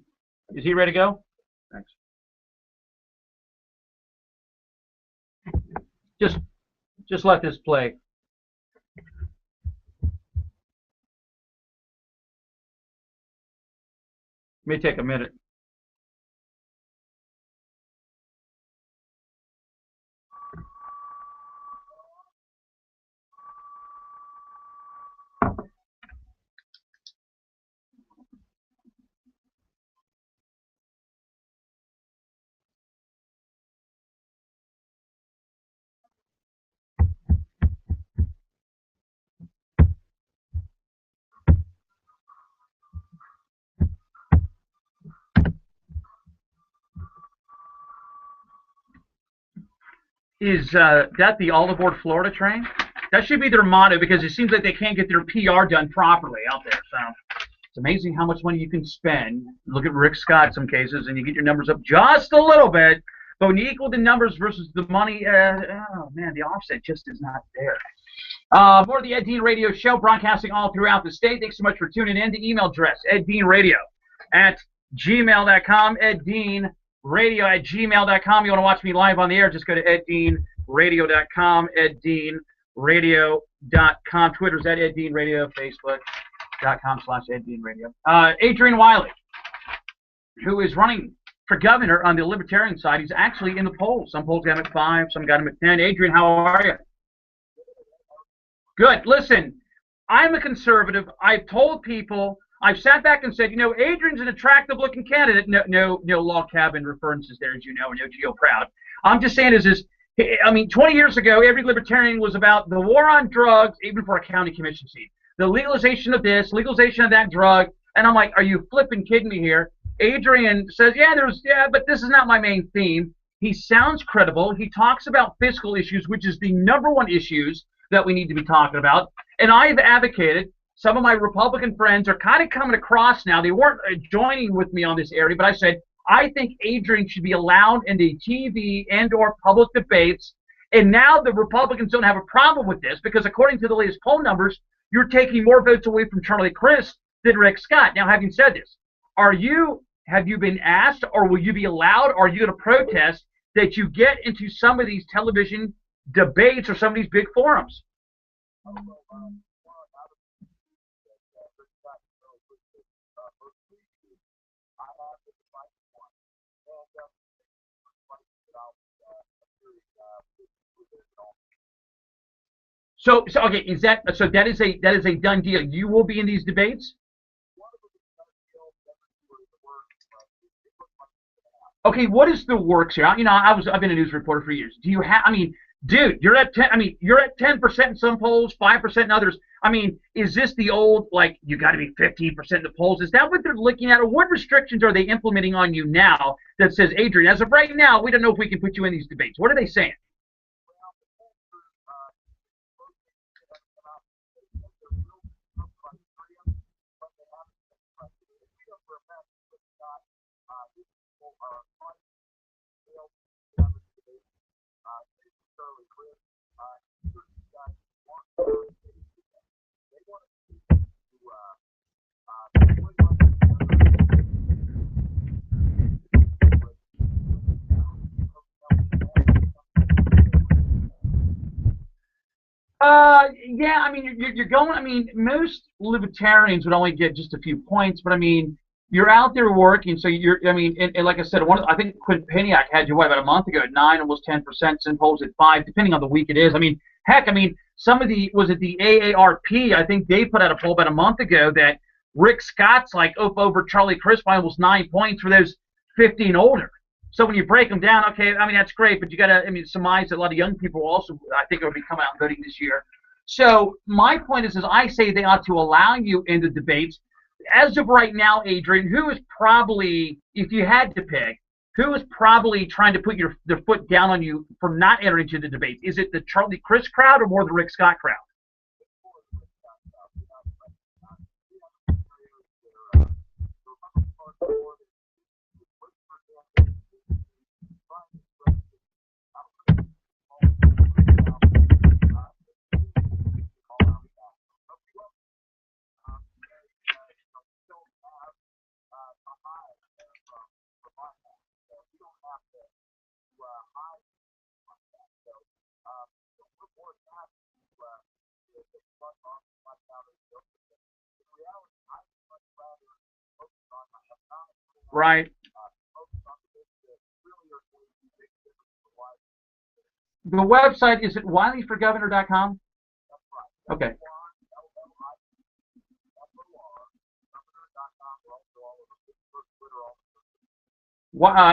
Is he ready to go? Thanks. Just let this play. May take a minute. Is that the all aboard Florida train? That should be their motto because it seems like they can't get their PR done properly out there. So it's amazing how much money you can spend. Look at Rick Scott in some cases, and you get your numbers up just a little bit. But when you equal the numbers versus the money, oh man, the offset just is not there. More of the Ed Dean Radio Show, broadcasting all throughout the state. Thanks so much for tuning in. The email address, eddeanradio@gmail.com, eddeanradio@gmail.com. You want to watch me live on the air, just go to eddeanradio.com, eddeanradio.com. Twitter's at eddeanradio, facebook.com/eddeanradio. Adrian Wiley, who is running for governor on the Libertarian side, he's actually in the polls. Some polls got him at 5, some got him at 10. Adrian, how are you? Good. Listen, I'm a conservative. I've told people, I've sat back and said, you know, Adrian's an attractive-looking candidate. No log cabin references there, as you know, no Geo Proud. I'm just saying I mean, 20 years ago, every libertarian was about the war on drugs, even for a county commission seat. The legalization of this, legalization of that drug. And I'm like, are you flipping kidding me here? Adrian says, but this is not my main theme. He sounds credible. He talks about fiscal issues, which is the #1 issues that we need to be talking about. And I've advocated, some of my Republican friends are kind of coming across now. They weren't joining with me on this area, but I said, I think Adrian should be allowed in the TV and or public debates. And now the Republicans don't have a problem with this because according to the latest poll numbers, you're taking more votes away from Charlie Crist than Rick Scott. Now, having said this, have you been asked or will you be allowed or are you going to protest that you get into some of these television debates or some of these big forums? So okay, that is a done deal. You will be in these debates? Okay, what is the works here? You know, I've been a news reporter for years. Do you have? I mean, dude, you're at 10. I mean, you're at 10% in some polls, 5% in others. I mean, is this the old like you got to be 15% in the polls? Is that what they're looking at, or what restrictions are they implementing on you now that says, Adrian, as of right now, we don't know if we can put you in these debates? What are they saying? Yeah, I mean, you're going. I mean, most libertarians would only get just a few points, but I mean, you're out there working, so you're. I mean, and like I said, I think Quinn Peniak had you about a month ago at 9, almost 10%. Some polls at 5, depending on the week it is. I mean, heck, I mean, some of the the AARP? I think they put out a poll about a month ago that Rick Scott's like up over Charlie Crist by almost 9 points for those 50 and older. So when you break them down, okay, I mean, that's great, but you got to, I mean, surmise that a lot of young people also, I think, will be coming out and voting this year. So my point is I say they ought to allow you in the debates. As of right now, Adrian, who is probably, if you had to pick, who is probably trying to put their foot down on you for not entering into the debates? Is it the Charlie Crist crowd or more the Rick Scott crowd? Right. The website, is it WileyForGovernor.com? Okay.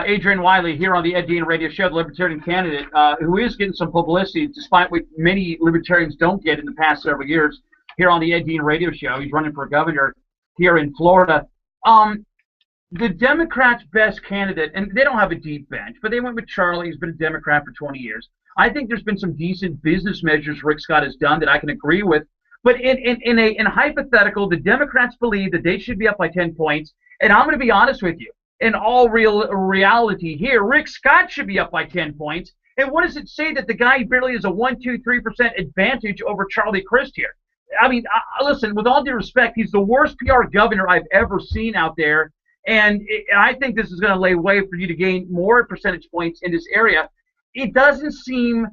Adrian Wiley here on the Ed Dean Radio Show, the Libertarian candidate, who is getting some publicity, despite what many Libertarians don't get in the past several years. Here on the Ed Dean Radio Show, he's running for governor here in Florida. The Democrats' best candidate, and they don't have a deep bench, but they went with Charlie. He's been a Democrat for 20 years. I think there's been some decent business measures Rick Scott has done that I can agree with. But in a hypothetical, the Democrats believe that they should be up by 10 points. And I'm going to be honest with you. In all reality here, Rick Scott should be up by 10 points. And what does it say that the guy barely has a 1, 2, 3% advantage over Charlie Crist here? I mean, listen, with all due respect, he's the worst PR governor I've ever seen out there. And I think this is going to lay way for you to gain more percentage points in this area. It doesn't seem,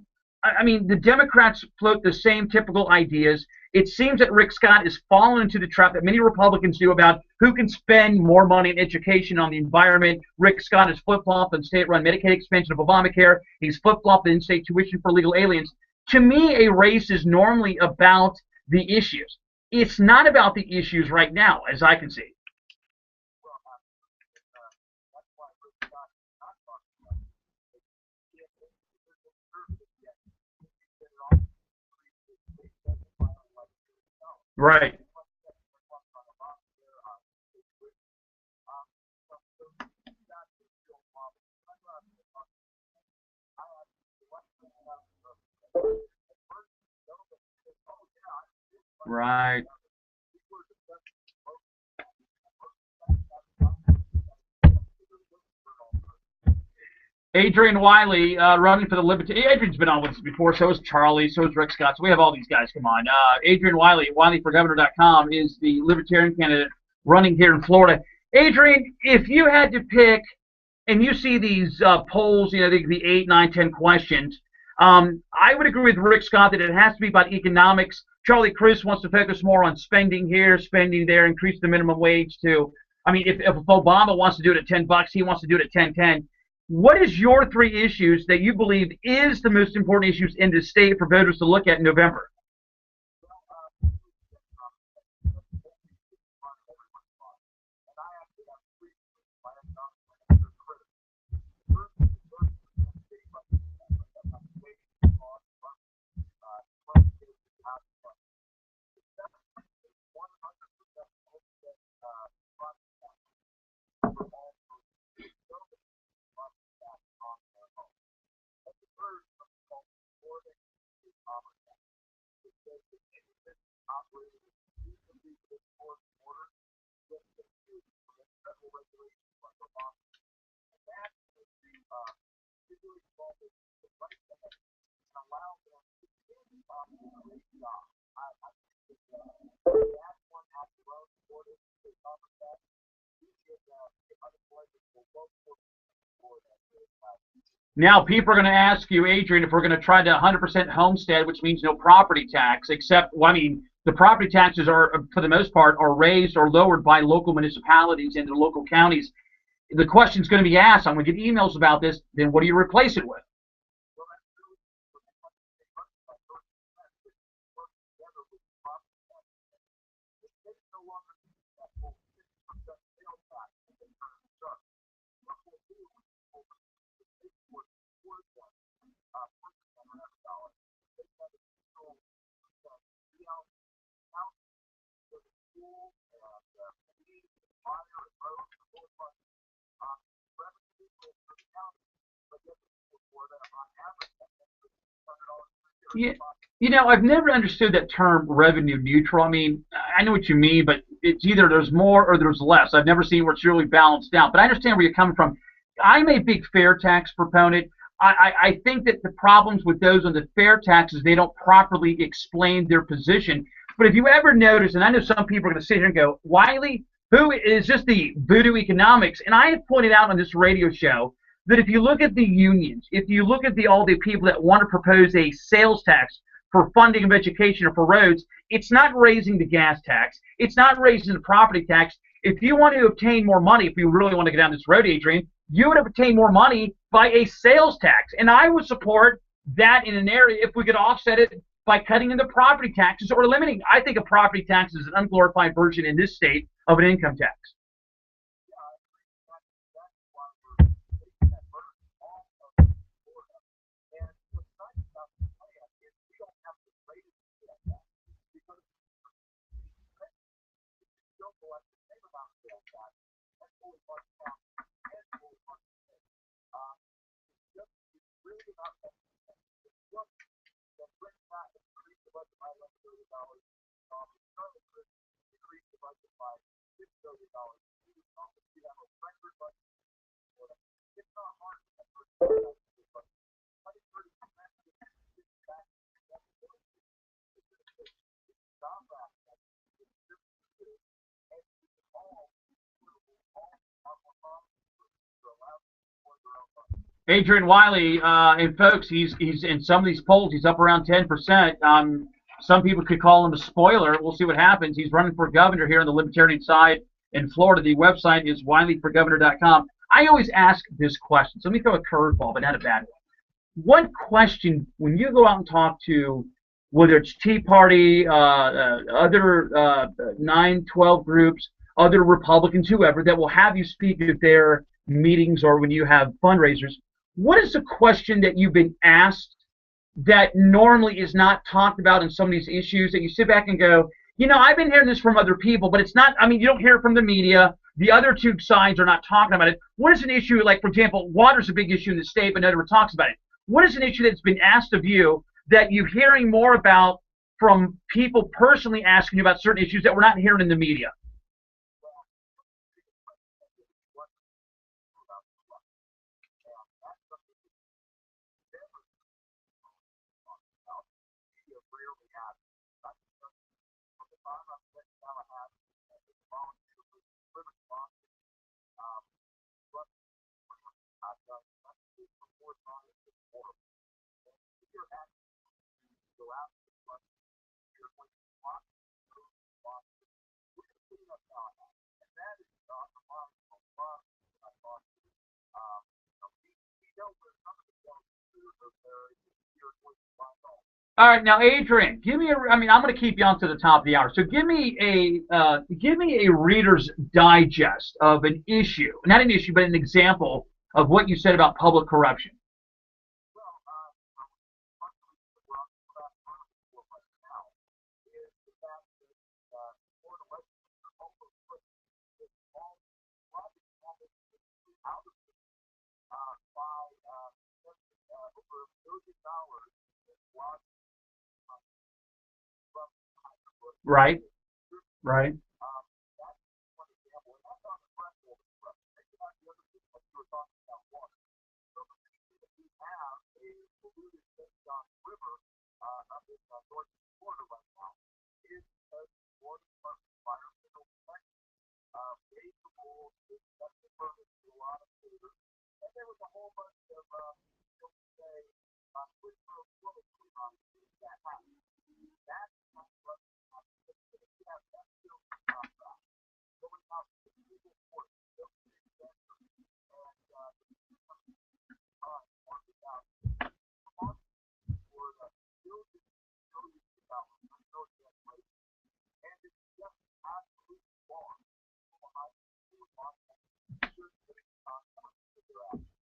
I mean, the Democrats float the same typical ideas. It seems that Rick Scott has fallen into the trap that many Republicans do about who can spend more money in education, on the environment. Rick Scott has flip-flopped on state-run Medicaid expansion of Obamacare. He's flip-flopped in-state tuition for legal aliens. To me, a race is normally about the issues. It's not about the issues right now, as I can see. Right. Right. Adrian Wiley, running for the Libertarian. Adrian's been on with us before. So is Charlie. So is Rick Scott. So we have all these guys. Come on. Adrian Wiley, WileyForGovernor.com, is the Libertarian candidate running here in Florida. Adrian, if you had to pick, and you see these polls, you know, they could be 8, 9, 10 questions. I would agree with Rick Scott that it has to be about economics. Charlie Crist wants to focus more on spending here, spending there, increase the minimum wage to. I mean, if Obama wants to do it at $10, he wants to do it at 10.10. What is your 3 issues that you believe is the most important issues in the state for voters to look at in November? Now, people are going to ask you, Adrian, if we're going to try to 100% homestead, which means no property tax, except, well, I mean, the property taxes are, for the most part, are raised or lowered by local municipalities and the local counties. The question's going to be asked, I'm going to get emails about this, then what do you replace it with? Yeah, you know, I've never understood that term revenue neutral. I mean, I know what you mean, but it's either there's more or there's less. I've never seen where it's really balanced out. But I understand where you're coming from. I'm a big fair tax proponent. I think that the problems with those on the fair taxes, they don't properly explain their position. But if you ever notice, and I know some people are going to sit here and go, Wiley, who is just the voodoo economics? And I have pointed out on this radio show that if you look at the unions, if you look at all the people that want to propose a sales tax for funding of education or for roads, it's not raising the gas tax. It's not raising the property tax. if you want to obtain more money, if you really want to get down this road, Adrian, you would obtain more money by a sales tax. And I would support that in an area if we could offset it by cutting into property taxes or eliminating. I think a property tax is an unglorified version in this state of an income tax. Adrian Wiley, and folks, he's in some of these polls, he's up around 10%. Some people could call him a spoiler. We'll see what happens. He's running for governor here on the Libertarian side in Florida. The website is wileyforgovernor.com. I always ask this question. So let me throw a curveball, but not a bad one. One question, when you go out and talk to, whether it's Tea Party, other 9-12 groups, other Republicans, whoever, that will have you speak at their meetings or when you have fundraisers, what is the question that you've been asked that normally is not talked about in some of these issues that you sit back and go, you know, I've been hearing this from other people, but it's not, I mean, you don't hear it from the media. The other two sides are not talking about it. What is an issue, like, for example, water's a big issue in the state, but nobody talks about it. What is an issue that's been asked of you that you're hearing more about from people personally asking you about certain issues that we're not hearing in the media? All right, now Adrian, give me I mean, I'm going to keep you on to the top of the hour. So give me a Reader's Digest of an issue, not an issue, but an example of what you said about public corruption. Right, right.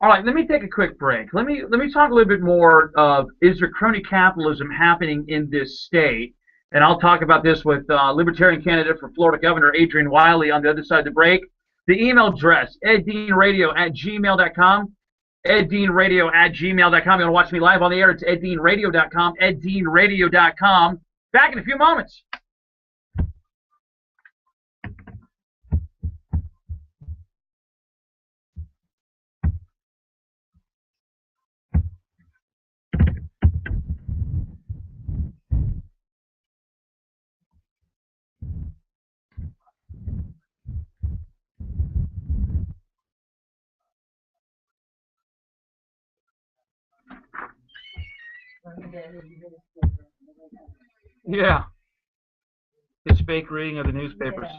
All right, let me take a quick break. Let me talk a little bit more of, is there crony capitalism happening in this state? And I'll talk about this with Libertarian candidate for Florida Governor Adrian Wiley on the other side of the break. The email address, eddeanradio@gmail.com. eddeanradio@gmail.com. You want to watch me live on the air? It's eddeanradio.com. eddeanradio.com. Back in a few moments. Yeah. It's fake reading of the newspapers.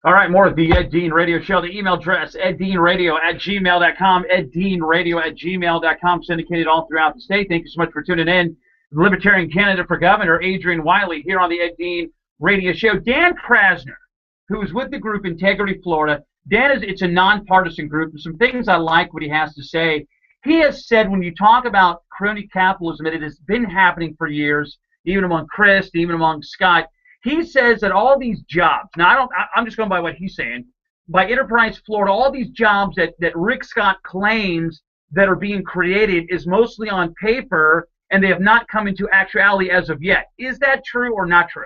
All right, more of the Ed Dean Radio Show. The email address, eddeanradio@gmail.com, eddeanradio@gmail.com, syndicated all throughout the state. Thank you so much for tuning in. The Libertarian candidate for governor, Adrian Wiley, here on the Ed Dean Radio Show. Dan Krasner, who is with the group Integrity Florida. Dan it's a nonpartisan group. There's some things I like what he has to say. He has said when you talk about crony capitalism, and it has been happening for years, even among Chris, even among Scott. He says that all these jobs, now I'm just going by what he's saying, by Enterprise Florida, all these jobs that Rick Scott claims that are being created is mostly on paper, and they have not come into actuality as of yet. Is that true or not true?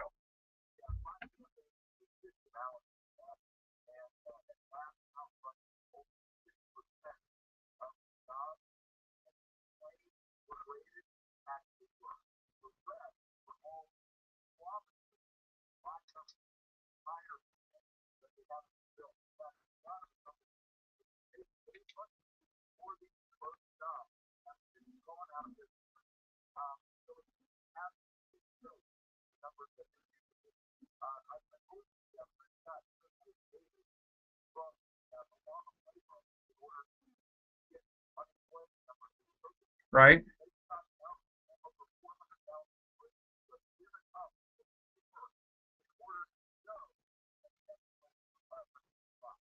Right?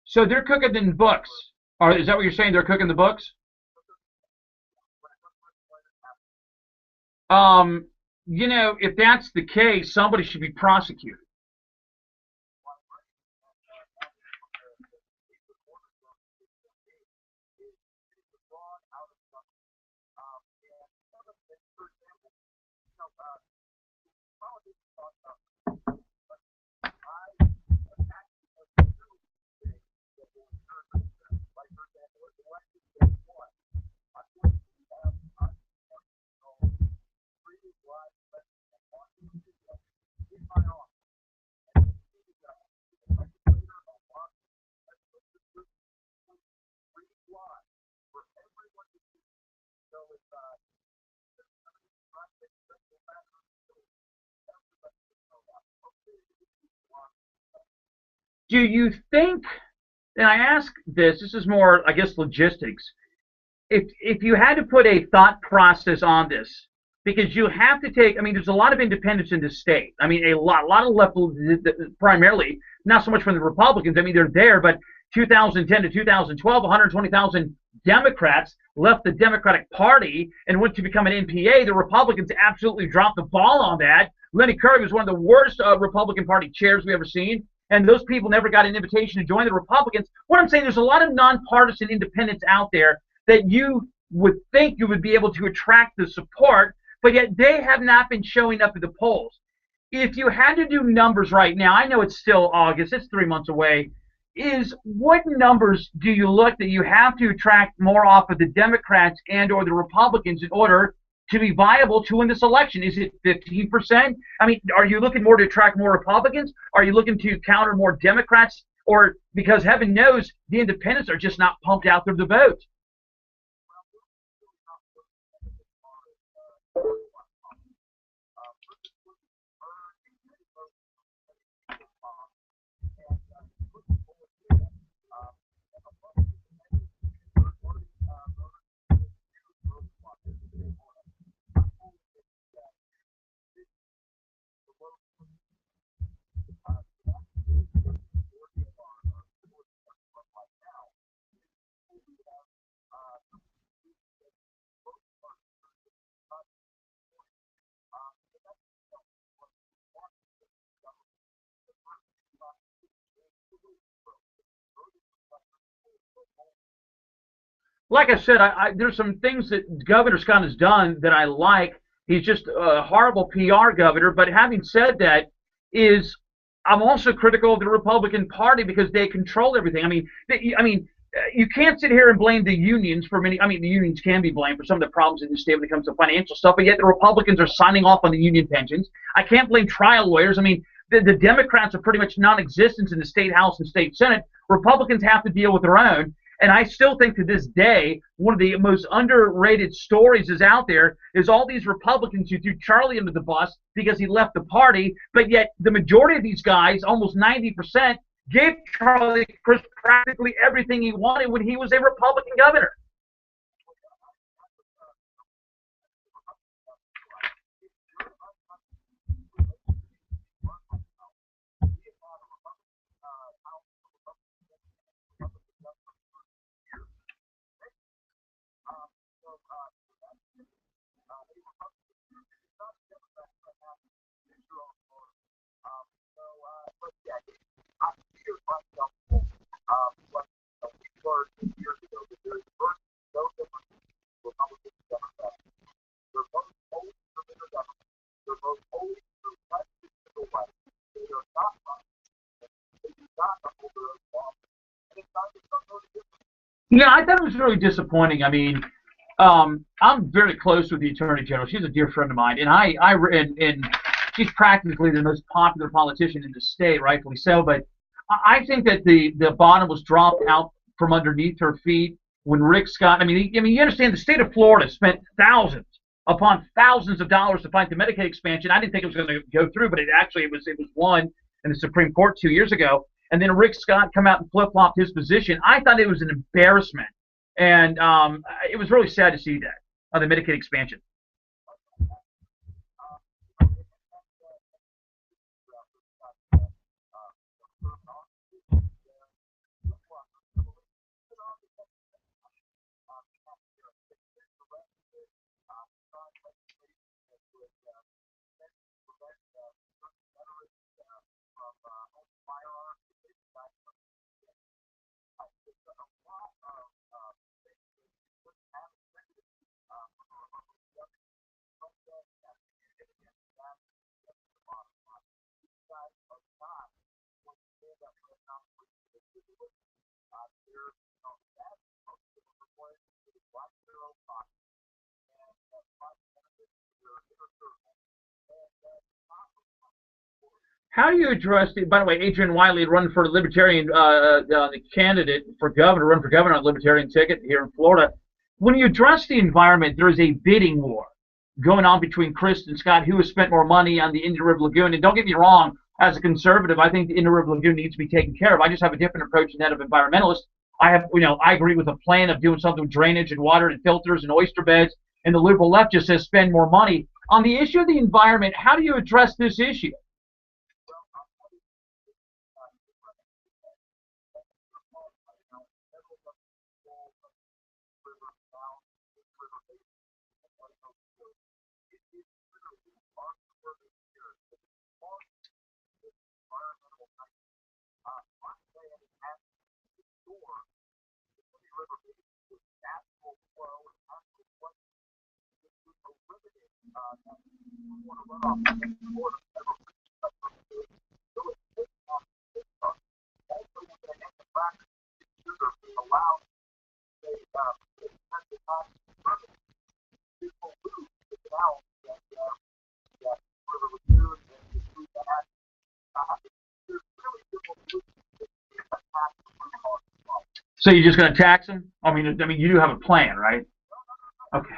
So they're cooking in books. Or is that what you're saying? They're cooking the books? If that's the case, somebody should be prosecuted. Do you think, and I ask this is more, I guess, logistics. If you had to put a thought process on this, because you have to take. I mean, there's a lot of independents in this state. I mean, a lot of left, primarily, not so much from the Republicans. I mean, they're there, but 2010 to 2012, 120,000 Democrats left the Democratic Party and went to become an NPA. The Republicans absolutely dropped the ball on that. Lenny Curry was one of the worst Republican Party chairs we ever seen, and those people never got an invitation to join the Republicans. What I'm saying, there's a lot of nonpartisan independents out there that you would think you would be able to attract the support, but yet they have not been showing up at the polls. If you had to do numbers right now, I know it's still August, it's 3 months away, is what numbers do you look that you have to attract more off of the Democrats and or the Republicans in order to be viable to win this election? Is it 15%? I mean, are you looking more to attract more Republicans? Are you looking to counter more Democrats? Or because heaven knows the independents are just not pumped out through the vote? Like I said, there's some things that Governor Scott has done that I like. He's just a horrible PR governor. But having said that, I'm also critical of the Republican Party because they control everything. You can't sit here and blame the unions for many. I mean, the unions can be blamed for some of the problems in the state when it comes to financial stuff, but yet the Republicans are signing off on the union pensions. I can't blame trial lawyers. I mean, the Democrats are pretty much non-existent in the state House and state Senate. Republicans have to deal with their own. And I still think to this day, one of the most underrated stories is out there is all these Republicans who threw Charlie under the bus because he left the party, but yet the majority of these guys, almost 90%, gave Charlie Crist practically everything he wanted when he was a Republican governor. Yeah, I thought it was really disappointing. I mean, I'm very close with the Attorney General. She's a dear friend of mine, and she's practically the most popular politician in the state, rightfully so. But I think that the bottom was dropped out from underneath her feet when Rick Scott. I mean, you understand the state of Florida spent thousands upon thousands of dollars to fight the Medicaid expansion. I didn't think it was going to go through, but it was won in the Supreme Court 2 years ago. And then Rick Scott come out and flip-flopped his position. I thought it was an embarrassment. And it was really sad to see that, on the Medicaid expansion. How do you address the? By the way, Adrian Wiley run for Libertarian, the candidate for governor, run for governor on a Libertarian ticket here in Florida. When you address the environment, there is a bidding war going on between Crist and Scott, who has spent more money on the Indian River Lagoon. And don't get me wrong, as a conservative, I think the Indian River Lagoon needs to be taken care of. I just have a different approach than that of environmentalists. I agree with a plan of doing something with drainage and water and filters and oyster beds. And the liberal left just says spend more money. on the issue of the environment, how do you address this issue? So you're just going to tax them? I mean, you do have a plan, right? Okay.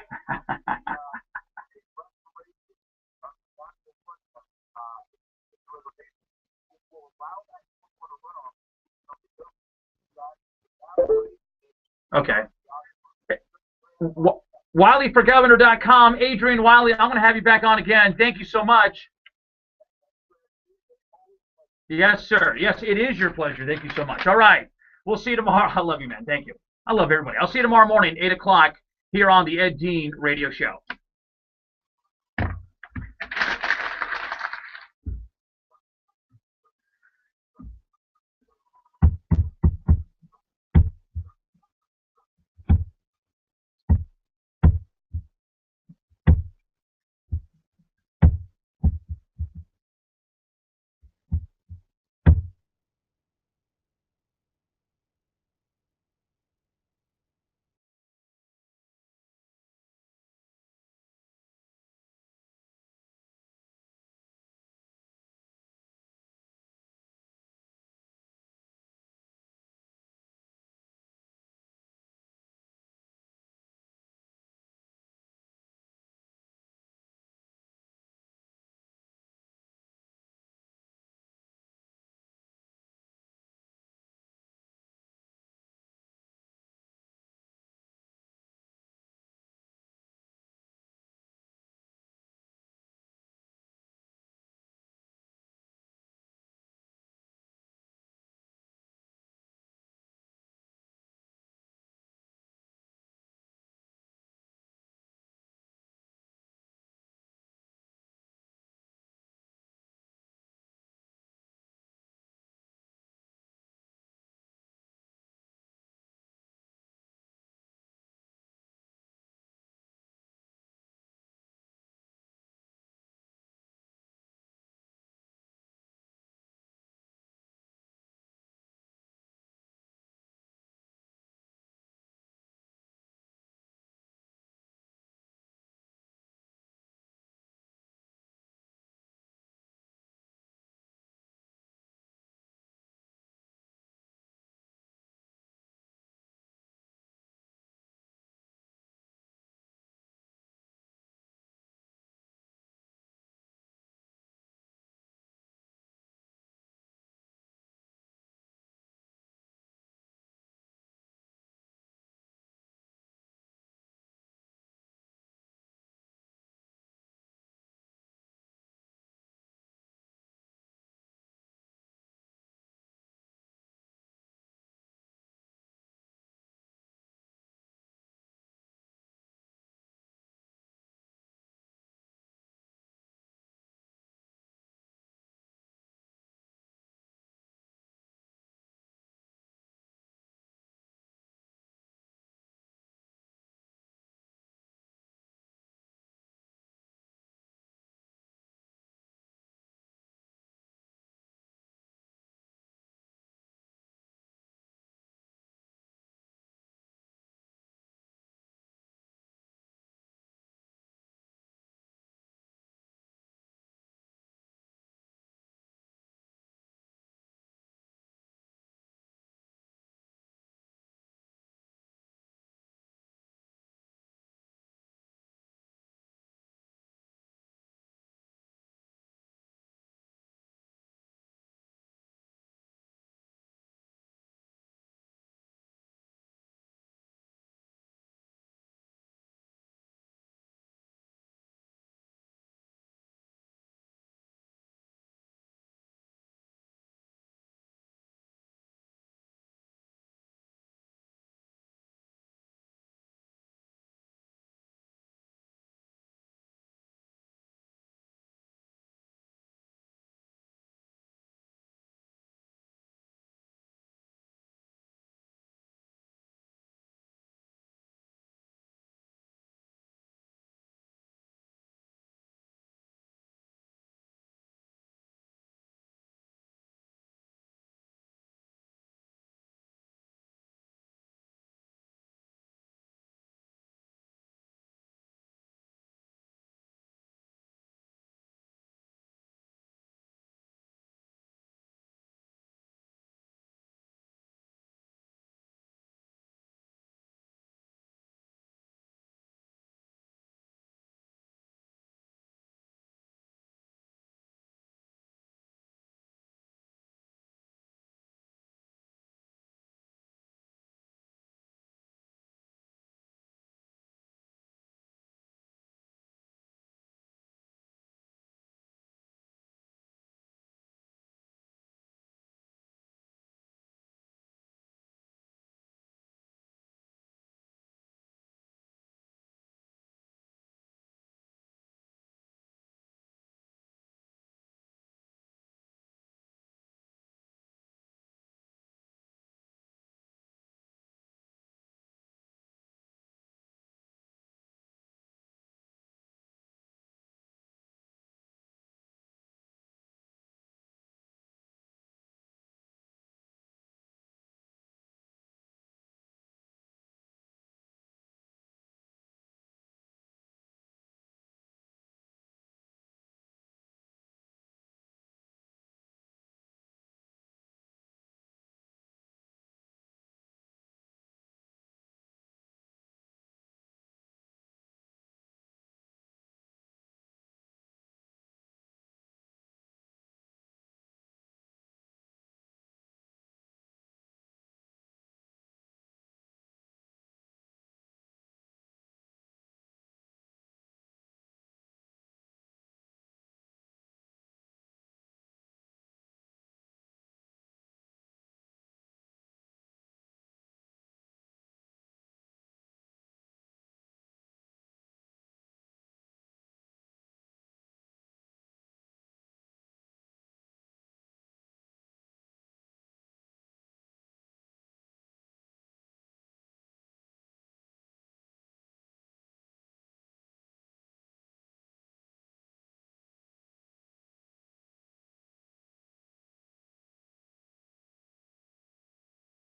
Okay. WileyForGovernor.com. Adrian Wiley, I'm going to have you back on again. Thank you so much. Yes, sir. Yes, it is your pleasure. Thank you so much. All right. We'll see you tomorrow. I love you, man. Thank you. I love everybody. I'll see you tomorrow morning, 8 o'clock, here on the Ed Dean Radio Show.